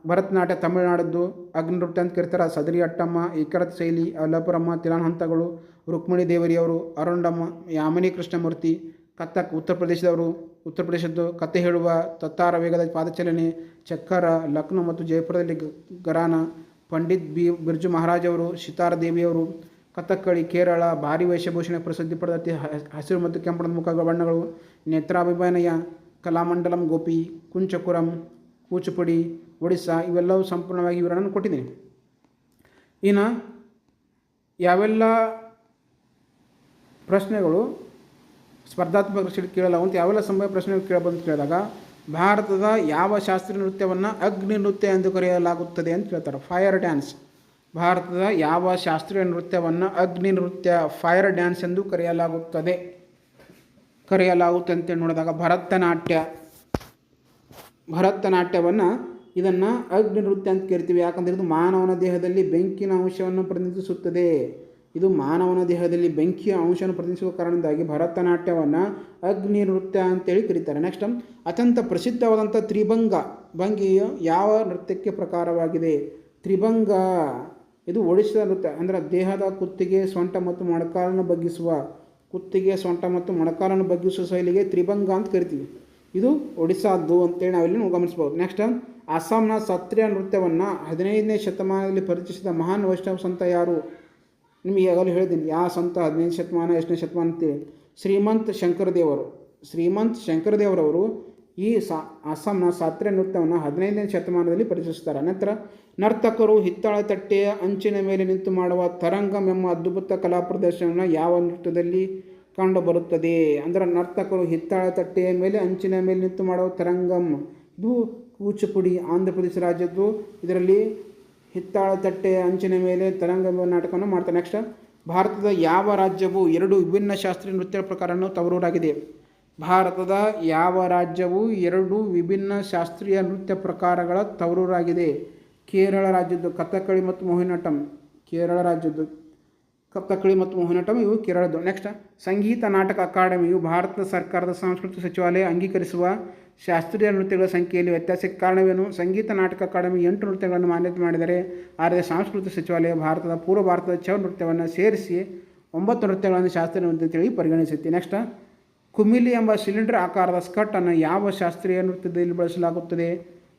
ಭರತನಾಟ್ಯ ತಮಿಳುನಾಡದ್ದು, ಅಗ್ನಿ ನೃತ್ಯ ಅಂತ ಕರಿತಾರೆ, ಸದರಿ ಅಟ್ಟಮ್ಮ, ಏಕರತ್ ಶೈಲಿ, ಅಲ್ಲಪುರಮ್ಮ, ತಿಲಾನ್ ಹಂತಗಳು, ರುಕ್ಮಿಣಿ ದೇವರಿಯವರು, ಅರುಂಡಮ್ಮ, ಯಾಮಿನಿ ಕೃಷ್ಣಮೂರ್ತಿ. ಕಥಕ್ ಉತ್ತರ ಪ್ರದೇಶದ್ದು ಕಥೆ ಹೇಳುವ, ತತ್ತಾರ ವೇಗದ ಪಾದಚಲನೆ, ಚಕ್ಕರ, ಲಕ್ನೋ ಮತ್ತು ಜೈಪುರದಲ್ಲಿ ಗರಾನ, ಪಂಡಿತ್ ಬಿರ್ಜು ಮಹಾರಾಜ್ ಅವರು, ಸಿತಾರ ದೇವಿಯವರು. ಕಥಕ್ಕಳಿ ಕೇರಳ ಭಾರಿ ವೇಷಭೂಷಣ ಪ್ರಸಿದ್ಧಿ ಪಡೆದತಿ, ಹಸಿರು ಮತ್ತು ಕೆಂಪು ಮುಖ ಬಣ್ಣಗಳು, ನೇತ್ರಾಭಿನಯ, ಕಲಾಮಂಡಲಂ ಗೋಪಿ, ಕುಂಚಪುರಂ, ಕೂಚುಪುಡಿ, ಒಡಿಸ್ಸಾ. ಇವೆಲ್ಲವೂ ಸಂಪೂರ್ಣವಾಗಿ ವಿವರಣೆ ಕೊಟ್ಟಿದ್ದೀನಿ. ಇನ್ನು ಯಾವೆಲ್ಲ ಪ್ರಶ್ನೆಗಳು ಸ್ಪರ್ಧಾತ್ಮಕ ಪರೀಕ್ಷೆಗೆ ಕೇಳಲ್ಲ ಅಂತ ಯಾವೆಲ್ಲ ಸಂಭವ ಪ್ರಶ್ನೆಗಳು ಕೇಳಬಂದು ಕೇಳಿದಾಗ ಭಾರತದ ಯಾವ ಶಾಸ್ತ್ರೀಯ ನೃತ್ಯವನ್ನು ಅಗ್ನಿ ನೃತ್ಯ ಎಂದು ಕರೆಯಲಾಗುತ್ತದೆ ಅಂತ ಕೇಳ್ತಾರೆ. Fire dance. ಭಾರತದ ಯಾವ ಶಾಸ್ತ್ರೀಯ ನೃತ್ಯವನ್ನು ಅಗ್ನಿ ನೃತ್ಯ, ಫೈರ್ ಡ್ಯಾನ್ಸ್ ಎಂದು ಕರೆಯಲಾಗುತ್ತದೆ ಅಂತೇಳಿ ನೋಡಿದಾಗ ಭರತನಾಟ್ಯವನ್ನು ಇದನ್ನು ಅಗ್ನಿ ನೃತ್ಯ ಅಂತ ಕರಿತೀವಿ. ಯಾಕಂದರೆ ಇದು ಮಾನವನ ದೇಹದಲ್ಲಿ ಬೆಂಕಿನ ಅಂಶವನ್ನು ಪ್ರತಿನಿಧಿಸುತ್ತದೆ. ಇದು ಮಾನವನ ದೇಹದಲ್ಲಿ ಬೆಂಕಿಯ ಅಂಶವನ್ನು ಪ್ರತಿನಿಧಿಸುವ ಕಾರಣದಿಂದಾಗಿ ಭರತನಾಟ್ಯವನ್ನು ಅಗ್ನಿ ನೃತ್ಯ ಅಂತೇಳಿ ಕರೀತಾರೆ. ನೆಕ್ಸ್ಟ್, ಅತ್ಯಂತ ಪ್ರಸಿದ್ಧವಾದಂಥ ಭಂಗಿಯು ಯಾವ ನೃತ್ಯಕ್ಕೆ ಪ್ರಕಾರವಾಗಿದೆ? ತ್ರಿಭಂಗ ಇದು ಒಡಿಶಾ ನೃತ್ಯ. ಅಂದರೆ ದೇಹದ ಕುತ್ತಿಗೆ, ಸೊಂಟ ಮತ್ತು ಮೊಣಕಾಲನ್ನು ಬಗ್ಗಿಸುವ ಶೈಲಿಗೆ ತ್ರಿಭಂಗ ಅಂತ ಕರಿತೀವಿ. ಇದು ಒಡಿಸ್ಸಾದ್ದು ಅಂತೇಳಿ ನಾವಿಲ್ಲಿ ಗಮನಿಸ್ಬೋದು. ನೆಕ್ಸ್ಟ್, ಅಸ್ಸಾಂನ ಸತ್ರಿಯ ನೃತ್ಯವನ್ನು 15ನೇ ಶತಮಾನದಲ್ಲಿ ಪರಿಚಯಿಸಿದ ಮಹಾನ್ ವೈಷ್ಣವ ಸಂತ ಯಾರು? ನಿಮಗೆ ಈಗಾಗಲೇ ಹೇಳಿದ್ದೀನಿ ಯಾವ ಸಂತ, 15ನೇ ಶತಮಾನ, ಎಷ್ಟನೇ ಶತಮಾನ ಅಂತೇಳಿ. ಶ್ರೀಮಂತ್ ಶಂಕರದೇವರವರು ಈ ಅಸ್ಸಾಂನ ಶಾಸ್ತ್ರೀಯ ನೃತ್ಯವನ್ನು 15ನೇ ಶತಮಾನದಲ್ಲಿ ಪರಿಚಯಿಸ್ತಾರೆ. ನಂತರ ನರ್ತಕರು ಹಿತ್ತಾಳೆ ತಟ್ಟೆಯ ಅಂಚಿನ ಮೇಲೆ ನಿಂತು ಮಾಡುವ ತರಂಗಂ ಎಂಬ ಅದ್ಭುತ ಕಲಾ ಪ್ರದರ್ಶನವನ್ನು ಯಾವ ನೃತ್ಯದಲ್ಲಿ ಕಂಡುಬರುತ್ತದೆ? ಅಂದರೆ ನರ್ತಕರು ಹಿತ್ತಾಳೆ ತಟ್ಟೆಯ ಮೇಲೆ ಅಂಚಿನ ಮೇಲೆ ನಿಂತು ಮಾಡುವ ತರಂಗಂ, ಇದು ಕೂಚುಪುಡಿ, ಆಂಧ್ರ ಪ್ರದೇಶ ರಾಜ್ಯದ್ದು. ಇದರಲ್ಲಿ ಹಿತ್ತಾಳೆ ತಟ್ಟೆಯ ಅಂಚಿನ ಮೇಲೆ ತರಂಗ ಎಂಬ ನಾಟಕವನ್ನು ಮಾಡ್ತಾರೆ. ನೆಕ್ಸ್ಟ್, ಭಾರತದ ಯಾವ ರಾಜ್ಯವು 2 ವಿಭಿನ್ನ ಶಾಸ್ತ್ರೀಯ ನೃತ್ಯ ಪ್ರಕಾರವನ್ನು ತವರೂರಾಗಿದೆ? ಭಾರತದ ಯಾವ ರಾಜ್ಯವು 2 ವಿಭಿನ್ನ ಶಾಸ್ತ್ರೀಯ ನೃತ್ಯ ಪ್ರಕಾರಗಳ ತವರೂರಾಗಿದೆ? ಕೇರಳ ರಾಜ್ಯದ್ದು ಕಥಕ್ಕಳಿ ಮತ್ತು ಮೋಹಿನಿಯಾಟ್ಟಂ. ಕೇರಳ ರಾಜ್ಯದ್ದು ಕಥಕ್ಕಳಿ ಮತ್ತು ಮೋಹಿನಿಯಾಟ್ಟಂ ಇವು ಕೇರಳದ್ದು. ನೆಕ್ಸ್ಟ್, ಸಂಗೀತ ನಾಟಕ ಅಕಾಡೆಮಿಯು ಭಾರತ ಸರ್ಕಾರದ ಸಾಂಸ್ಕೃತಿಕ ಸಚಿವಾಲಯ ಅಂಗೀಕರಿಸುವ ಶಾಸ್ತ್ರೀಯ ನೃತ್ಯಗಳ ಸಂಖ್ಯೆಯಲ್ಲಿ ವ್ಯತ್ಯಾಸಕ್ಕೆ ಕಾರಣವೇನು? ಸಂಗೀತ ನಾಟಕ ಅಕಾಡೆಮಿ 8 ನೃತ್ಯಗಳನ್ನು ಮಾನ್ಯತೆ ಮಾಡಿದರೆ, ಆದರೆ ಸಾಂಸ್ಕೃತಿಕ ಸಚಿವಾಲಯ ಪೂರ್ವ ಭಾರತದ ಛೌ ನೃತ್ಯವನ್ನು ಸೇರಿಸಿ 9 ನೃತ್ಯಗಳನ್ನು ಶಾಸ್ತ್ರೀಯ ನೃತ್ಯ ಅಂತೇಳಿ ಪರಿಗಣಿಸುತ್ತೆ. ನೆಕ್ಸ್ಟ್, ಕುಮಿಲಿ ಎಂಬ ಸಿಲಿಂಡರ್ ಆಕಾರದ ಸ್ಕರ್ಟನ್ನು ಯಾವ ಶಾಸ್ತ್ರೀಯ ನೃತ್ಯದಲ್ಲಿ ಬಳಸಲಾಗುತ್ತದೆ?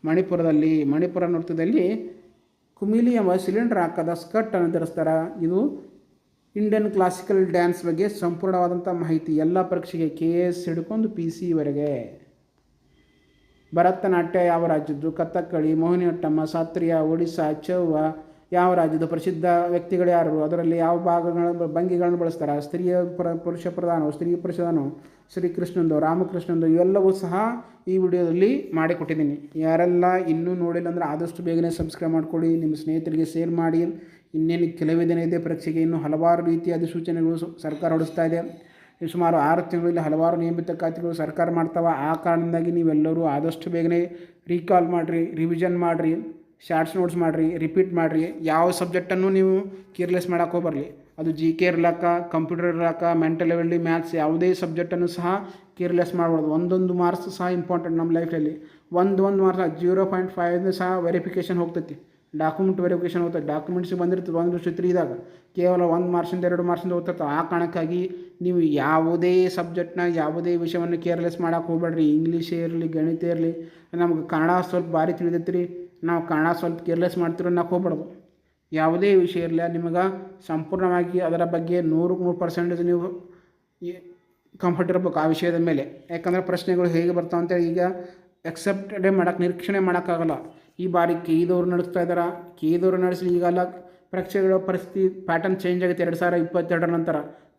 ಮಣಿಪುರ ನೃತ್ಯದಲ್ಲಿ ಕುಮಿಲಿ ಎಂಬ ಸಿಲಿಂಡರ್ ಆಕಾರದ ಸ್ಕರ್ಟನ್ನು ಧರಿಸ್ತಾರೆ. ಇದು ಇಂಡಿಯನ್ ಕ್ಲಾಸಿಕಲ್ ಡ್ಯಾನ್ಸ್ ಬಗ್ಗೆ ಸಂಪೂರ್ಣವಾದಂಥ ಮಾಹಿತಿ ಎಲ್ಲ ಪರೀಕ್ಷೆಗೆ KS ಹಿಡ್ಕೊಂಡು PC ವರೆಗೆ. ಭರತನಾಟ್ಯ ಯಾವ ರಾಜ್ಯದ್ದು? ಕಥಕ್ಕಳಿ, ಮೋಹಿನಿಯಾಟ್ಟಂ, ಸತ್ರಿಯಾ, ಒಡಿಸ್ಸಾ, ಚೌವ ಯಾವ ರಾಜ್ಯದ್ದು? ಪ್ರಸಿದ್ಧ ವ್ಯಕ್ತಿಗಳು ಯಾರು? ಅದರಲ್ಲಿ ಯಾವ ಭಂಗಿಗಳನ್ನು ಬಳಸ್ತಾರೆ? ಪುರುಷ ಪ್ರಧಾನವು, ಸ್ತ್ರೀ ಪ್ರಧಾನವು, ಶ್ರೀಕೃಷ್ಣಂದು, ರಾಮಕೃಷ್ಣಂದು ಇವೆಲ್ಲವೂ ಸಹ ಈ ವಿಡಿಯೋದಲ್ಲಿ ಮಾಡಿಕೊಟ್ಟಿದ್ದೀನಿ. ಯಾರೆಲ್ಲ ಇನ್ನೂ ನೋಡಿಲ್ಲ ಅಂದರೆ ಆದಷ್ಟು ಬೇಗನೆ ಸಬ್ಸ್ಕ್ರೈಬ್ ಮಾಡಿಕೊಡಿ, ನಿಮ್ಮ ಸ್ನೇಹಿತರಿಗೆ ಶೇರ್ ಮಾಡಿ. ಇನ್ನೇನು ಕೆಲವೇ ದಿನ ಇದೆ ಪರೀಕ್ಷೆಗೆ, ಇನ್ನೂ ಹಲವಾರು ರೀತಿಯ ಅಧಿಸೂಚನೆಗಳು ಸರ್ಕಾರ ಹೊರಡಿಸ್ತಾ ಇದೆ. ಸುಮಾರು 6 ತಿಂಗಳಲ್ಲಿ ಹಲವಾರು ನೇಮಿತ ಖಾತೆಗಳು ಸರ್ಕಾರ ಮಾಡ್ತಾವೆ. ಆ ಕಾರಣದಿಂದಾಗಿ ನೀವೆಲ್ಲರೂ ಆದಷ್ಟು ಬೇಗನೆ ರೀಕಾಲ್ ಮಾಡಿರಿ, ರಿವಿಷನ್ ಮಾಡಿರಿ, ಶಾರ್ಟ್ಸ್ ನೋಟ್ಸ್ ಮಾಡಿರಿ, ರಿಪೀಟ್ ಮಾಡಿರಿ. ಯಾವ ಸಬ್ಜೆಕ್ಟನ್ನು ನೀವು ಕೇರ್ಲೆಸ್ ಮಾಡೋಕ್ಕೆ ಹೋಗ್ಬರಲಿ. ಅದು GK ಇರ್ಲಾಕ, ಕಂಪ್ಯೂಟರ್ ಇರ್ಲಾಕ, ಮೆಂಟಲ್ ಲೆವೆಲ್ಲಿ ಮ್ಯಾಥ್ಸ್ ಯಾವುದೇ ಸಬ್ಜೆಕ್ಟನ್ನು ಸಹ ಕೇರ್ಲೆಸ್ ಮಾಡಬಾರ್ದು. ಒಂದೊಂದು ಮಾರ್ಕ್ಸ್ ಸಹ ಇಂಪಾರ್ಟೆಂಟ್ ನಮ್ಮ ಲೈಫಲ್ಲಿ. ಒಂದು ಮಾರ್ಕ್ಸ್ 0.5 ಸಹ ವೆರಿಫಿಕೇಷನ್ ಹೋಗ್ತೈತಿ. ಡಾಕ್ಯುಮೆಂಟ್ ವೆರಿಫಿಕೇಷನ್ ಹೋಗ್ತದೆ. ಡಾಕ್ಯುಮೆಂಟ್ಸಿಗೆ ಬಂದಿರ್ತದೆ 1/3 ಇದ್ದಾಗ ಕೇವಲ 1 ಮಾರ್ಕ್ಸಿಂದ 2 ಮಾರ್ಕ್ಸಿಂದ ಹೋಗ್ತದೆ. ಆ ಕಾರಣಕ್ಕಾಗಿ ನೀವು ಯಾವುದೇ ಸಬ್ಜೆಕ್ಟ್ನ ಯಾವುದೇ ವಿಷಯವನ್ನು ಕೇರ್ಲೆಸ್ ಮಾಡೋಕೆ ಹೋಗ್ಬೇಡ್ರಿ. ಇಂಗ್ಲೀಷೇ ಇರಲಿ, ಗಣಿತ ಇರಲಿ. ನಮ್ಗೆ ಕನ್ನಡ ಸ್ವಲ್ಪ ಭಾರಿ ತಿಳಿದೈತಿ ರೀ, ನಾವು ಕನ್ನಡ ಸ್ವಲ್ಪ ಕೇರ್ಲೆಸ್ ಮಾಡ್ತಿರೋ ಅನ್ನೋಕೆ ಹೋಗ್ಬಾರ್ದು. ಯಾವುದೇ ವಿಷಯ ಇರಲಿ, ನಿಮಗೆ ಸಂಪೂರ್ಣವಾಗಿ ಅದರ ಬಗ್ಗೆ 100% ನೀವು ಕಂಫರ್ಟ್ ಇರಬೇಕು ಆ ವಿಷಯದ ಮೇಲೆ. ಯಾಕಂದರೆ ಪ್ರಶ್ನೆಗಳು ಹೇಗೆ ಬರ್ತಾವೆ ಅಂತೇಳಿ ಈಗ ಎಕ್ಸೆಪ್ಟೇ ನಿರೀಕ್ಷಣೆ ಮಾಡೋಕ್ಕಾಗಲ್ಲ. ಈ ಬಾರಿ KEದವರು ನಡೆಸ್ತಾ ಇದ್ದಾರೆ. KEದವರು ನಡೆಸಲಿ. ಈಗೆಲ್ಲ ಪರೀಕ್ಷೆಗಳ ಪರಿಸ್ಥಿತಿ ಪ್ಯಾಟರ್ನ್ ಚೇಂಜ್ ಆಗುತ್ತೆ. 2022 ನಂತರ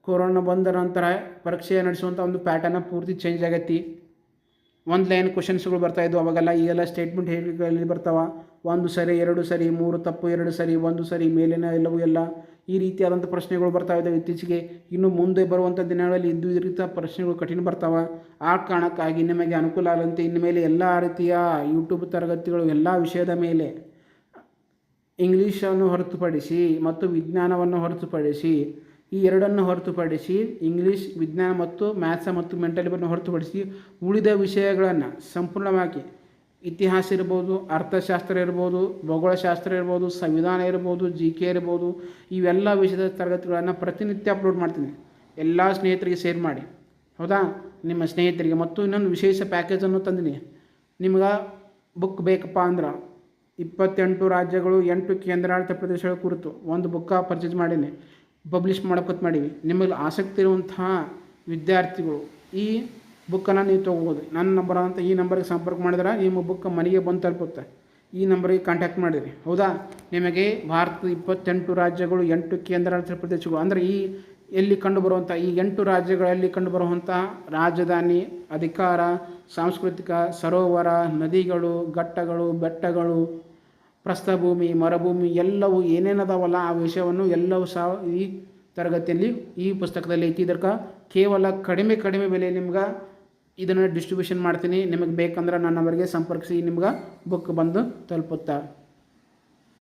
ಕೊರೋನಾ ಬಂದ ನಂತರ ಪರೀಕ್ಷೆ ನಡೆಸುವಂಥ ಒಂದು ಪ್ಯಾಟರ್ನ ಪೂರ್ತಿ ಚೇಂಜ್ ಆಗೈತಿ. 1 ಲೈನ್ ಕ್ವಶನ್ಸ್ಗಳು ಬರ್ತಾಯಿದ್ವು ಅವಾಗೆಲ್ಲ. ಈಗೆಲ್ಲ ಸ್ಟೇಟ್ಮೆಂಟ್ ಹೇಗೆ ಬರ್ತಾವೆ? 1 ಸರಿ, 2 ಸರಿ, 3 ತಪ್ಪು, 2 ಸರಿ, 1 ಸರಿ, ಮೇಲಿನ ಎಲ್ಲವೂ ಎಲ್ಲ ಈ ರೀತಿಯಾದಂಥ ಪ್ರಶ್ನೆಗಳು ಬರ್ತಾಯಿದ್ದಾವೆ ಇತ್ತೀಚೆಗೆ. ಇನ್ನು ಮುಂದೆ ಬರುವಂಥ ದಿನಗಳಲ್ಲಿ ಈ ರೀತಿಯ ಪ್ರಶ್ನೆಗಳು ಕಠಿಣ ಬರ್ತಾವೆ. ಆ ಕಾರಣಕ್ಕಾಗಿ ನಿಮಗೆ ಅನುಕೂಲ ಆಗಂತೆ ಇನ್ಮೇಲೆ ಎಲ್ಲ ರೀತಿಯ ಯೂಟ್ಯೂಬ್ ತರಗತಿಗಳು ಎಲ್ಲ ವಿಷಯದ ಮೇಲೆ ಇಂಗ್ಲೀಷನ್ನು ಹೊರತುಪಡಿಸಿ ಮತ್ತು ವಿಜ್ಞಾನವನ್ನು ಹೊರತುಪಡಿಸಿ, ಈ ಎರಡನ್ನು ಹೊರತುಪಡಿಸಿ ಇಂಗ್ಲೀಷ್, ವಿಜ್ಞಾನ ಮತ್ತು ಮ್ಯಾಥ್ಸ್ ಮತ್ತು ಮೆಂಟಲ್ ಅನ್ನು ಹೊರತುಪಡಿಸಿ ಉಳಿದ ವಿಷಯಗಳನ್ನು ಸಂಪೂರ್ಣವಾಗಿ ಇತಿಹಾಸ ಇರ್ಬೋದು, ಅರ್ಥಶಾಸ್ತ್ರ ಇರ್ಬೋದು, ಭೂಗೋಳಶಾಸ್ತ್ರ ಇರ್ಬೋದು, ಸಂವಿಧಾನ ಇರ್ಬೋದು, GK ಇರ್ಬೋದು, ಇವೆಲ್ಲ ವಿಷಯದ ತರಗತಿಗಳನ್ನು ಪ್ರತಿನಿತ್ಯ ಅಪ್ಲೋಡ್ ಮಾಡ್ತೀನಿ. ಎಲ್ಲ ಸ್ನೇಹಿತರಿಗೆ ಶೇರ್ ಮಾಡಿ, ಹೌದಾ? ನಿಮ್ಮ ಸ್ನೇಹಿತರಿಗೆ. ಮತ್ತು ಇನ್ನೊಂದು ವಿಶೇಷ ಪ್ಯಾಕೇಜನ್ನು ತಂದಿನಿ. ನಿಮ್ಗೆ ಬುಕ್ ಬೇಕಪ್ಪ ಅಂದ್ರೆ 28 ರಾಜ್ಯಗಳು 8 ಕೇಂದ್ರಾಡಳಿತ ಪ್ರದೇಶಗಳ ಕುರಿತು ಒಂದು ಬುಕ್ಕ ಪರ್ಚೇಸ್ ಮಾಡೀನಿ, ಪಬ್ಲಿಷ್ ಮಾಡೋಕೆ ಮಾಡೀವಿ. ನಿಮಗೆ ಆಸಕ್ತಿ ಇರುವಂತಹ ವಿದ್ಯಾರ್ಥಿಗಳು ಈ ಬುಕ್ಕನ್ನು ನೀವು ತೊಗೋಬೋದು. ನನ್ನ ನಂಬರ್ ಅಂತ ಈ ನಂಬರ್ಗೆ ಸಂಪರ್ಕ ಮಾಡಿದ್ರೆ ನಿಮ್ಮ ಬುಕ್ ಮನೆಗೆ ಬಂದು ತಲುಪುತ್ತೆ. ಈ ನಂಬರಿಗೆ ಕಾಂಟ್ಯಾಕ್ಟ್ ಮಾಡಿರಿ, ಹೌದಾ? ನಿಮಗೆ ಭಾರತದ 28 ರಾಜ್ಯಗಳು 8 ಕೇಂದ್ರಾಡಳಿತ ಪ್ರದೇಶಗಳು ಅಂದರೆ ಎಲ್ಲಿ ಕಂಡುಬರುವಂಥ ಈ 8 ರಾಜ್ಯಗಳಲ್ಲಿ ಕಂಡುಬರುವಂಥ ರಾಜಧಾನಿ, ಅಧಿಕಾರ, ಸಾಂಸ್ಕೃತಿಕ, ಸರೋವರ, ನದಿಗಳು, ಘಟ್ಟಗಳು, ಬೆಟ್ಟಗಳು, ಪ್ರಸ್ಥಭೂಮಿ, ಮರುಭೂಮಿ ಎಲ್ಲವೂ ಏನೇನದಾವಲ್ಲ ಆ ವಿಷಯವನ್ನು ಎಲ್ಲವೂ ಸಹ ಈ ತರಗತಿಯಲ್ಲಿ ಈ ಪುಸ್ತಕದಲ್ಲಿ ಐತಿ. ಇದಕ್ಕೆ ಕೇವಲ ಕಡಿಮೆ ಬೆಲೆ ನಿಮ್ಗೆ ಇದನ್ನು ಡಿಸ್ಟ್ರಿಬ್ಯೂಷನ್ ಮಾಡ್ತೀನಿ. ನಿಮಗೆ ಬೇಕಂದ್ರೆ ನನ್ನ ನಂಬರ್ಗೆ ಸಂಪರ್ಕಿಸಿ, ನಿಮ್ಗೆ ಬುಕ್ ಬಂದು ತಲುಪುತ್ತಾ.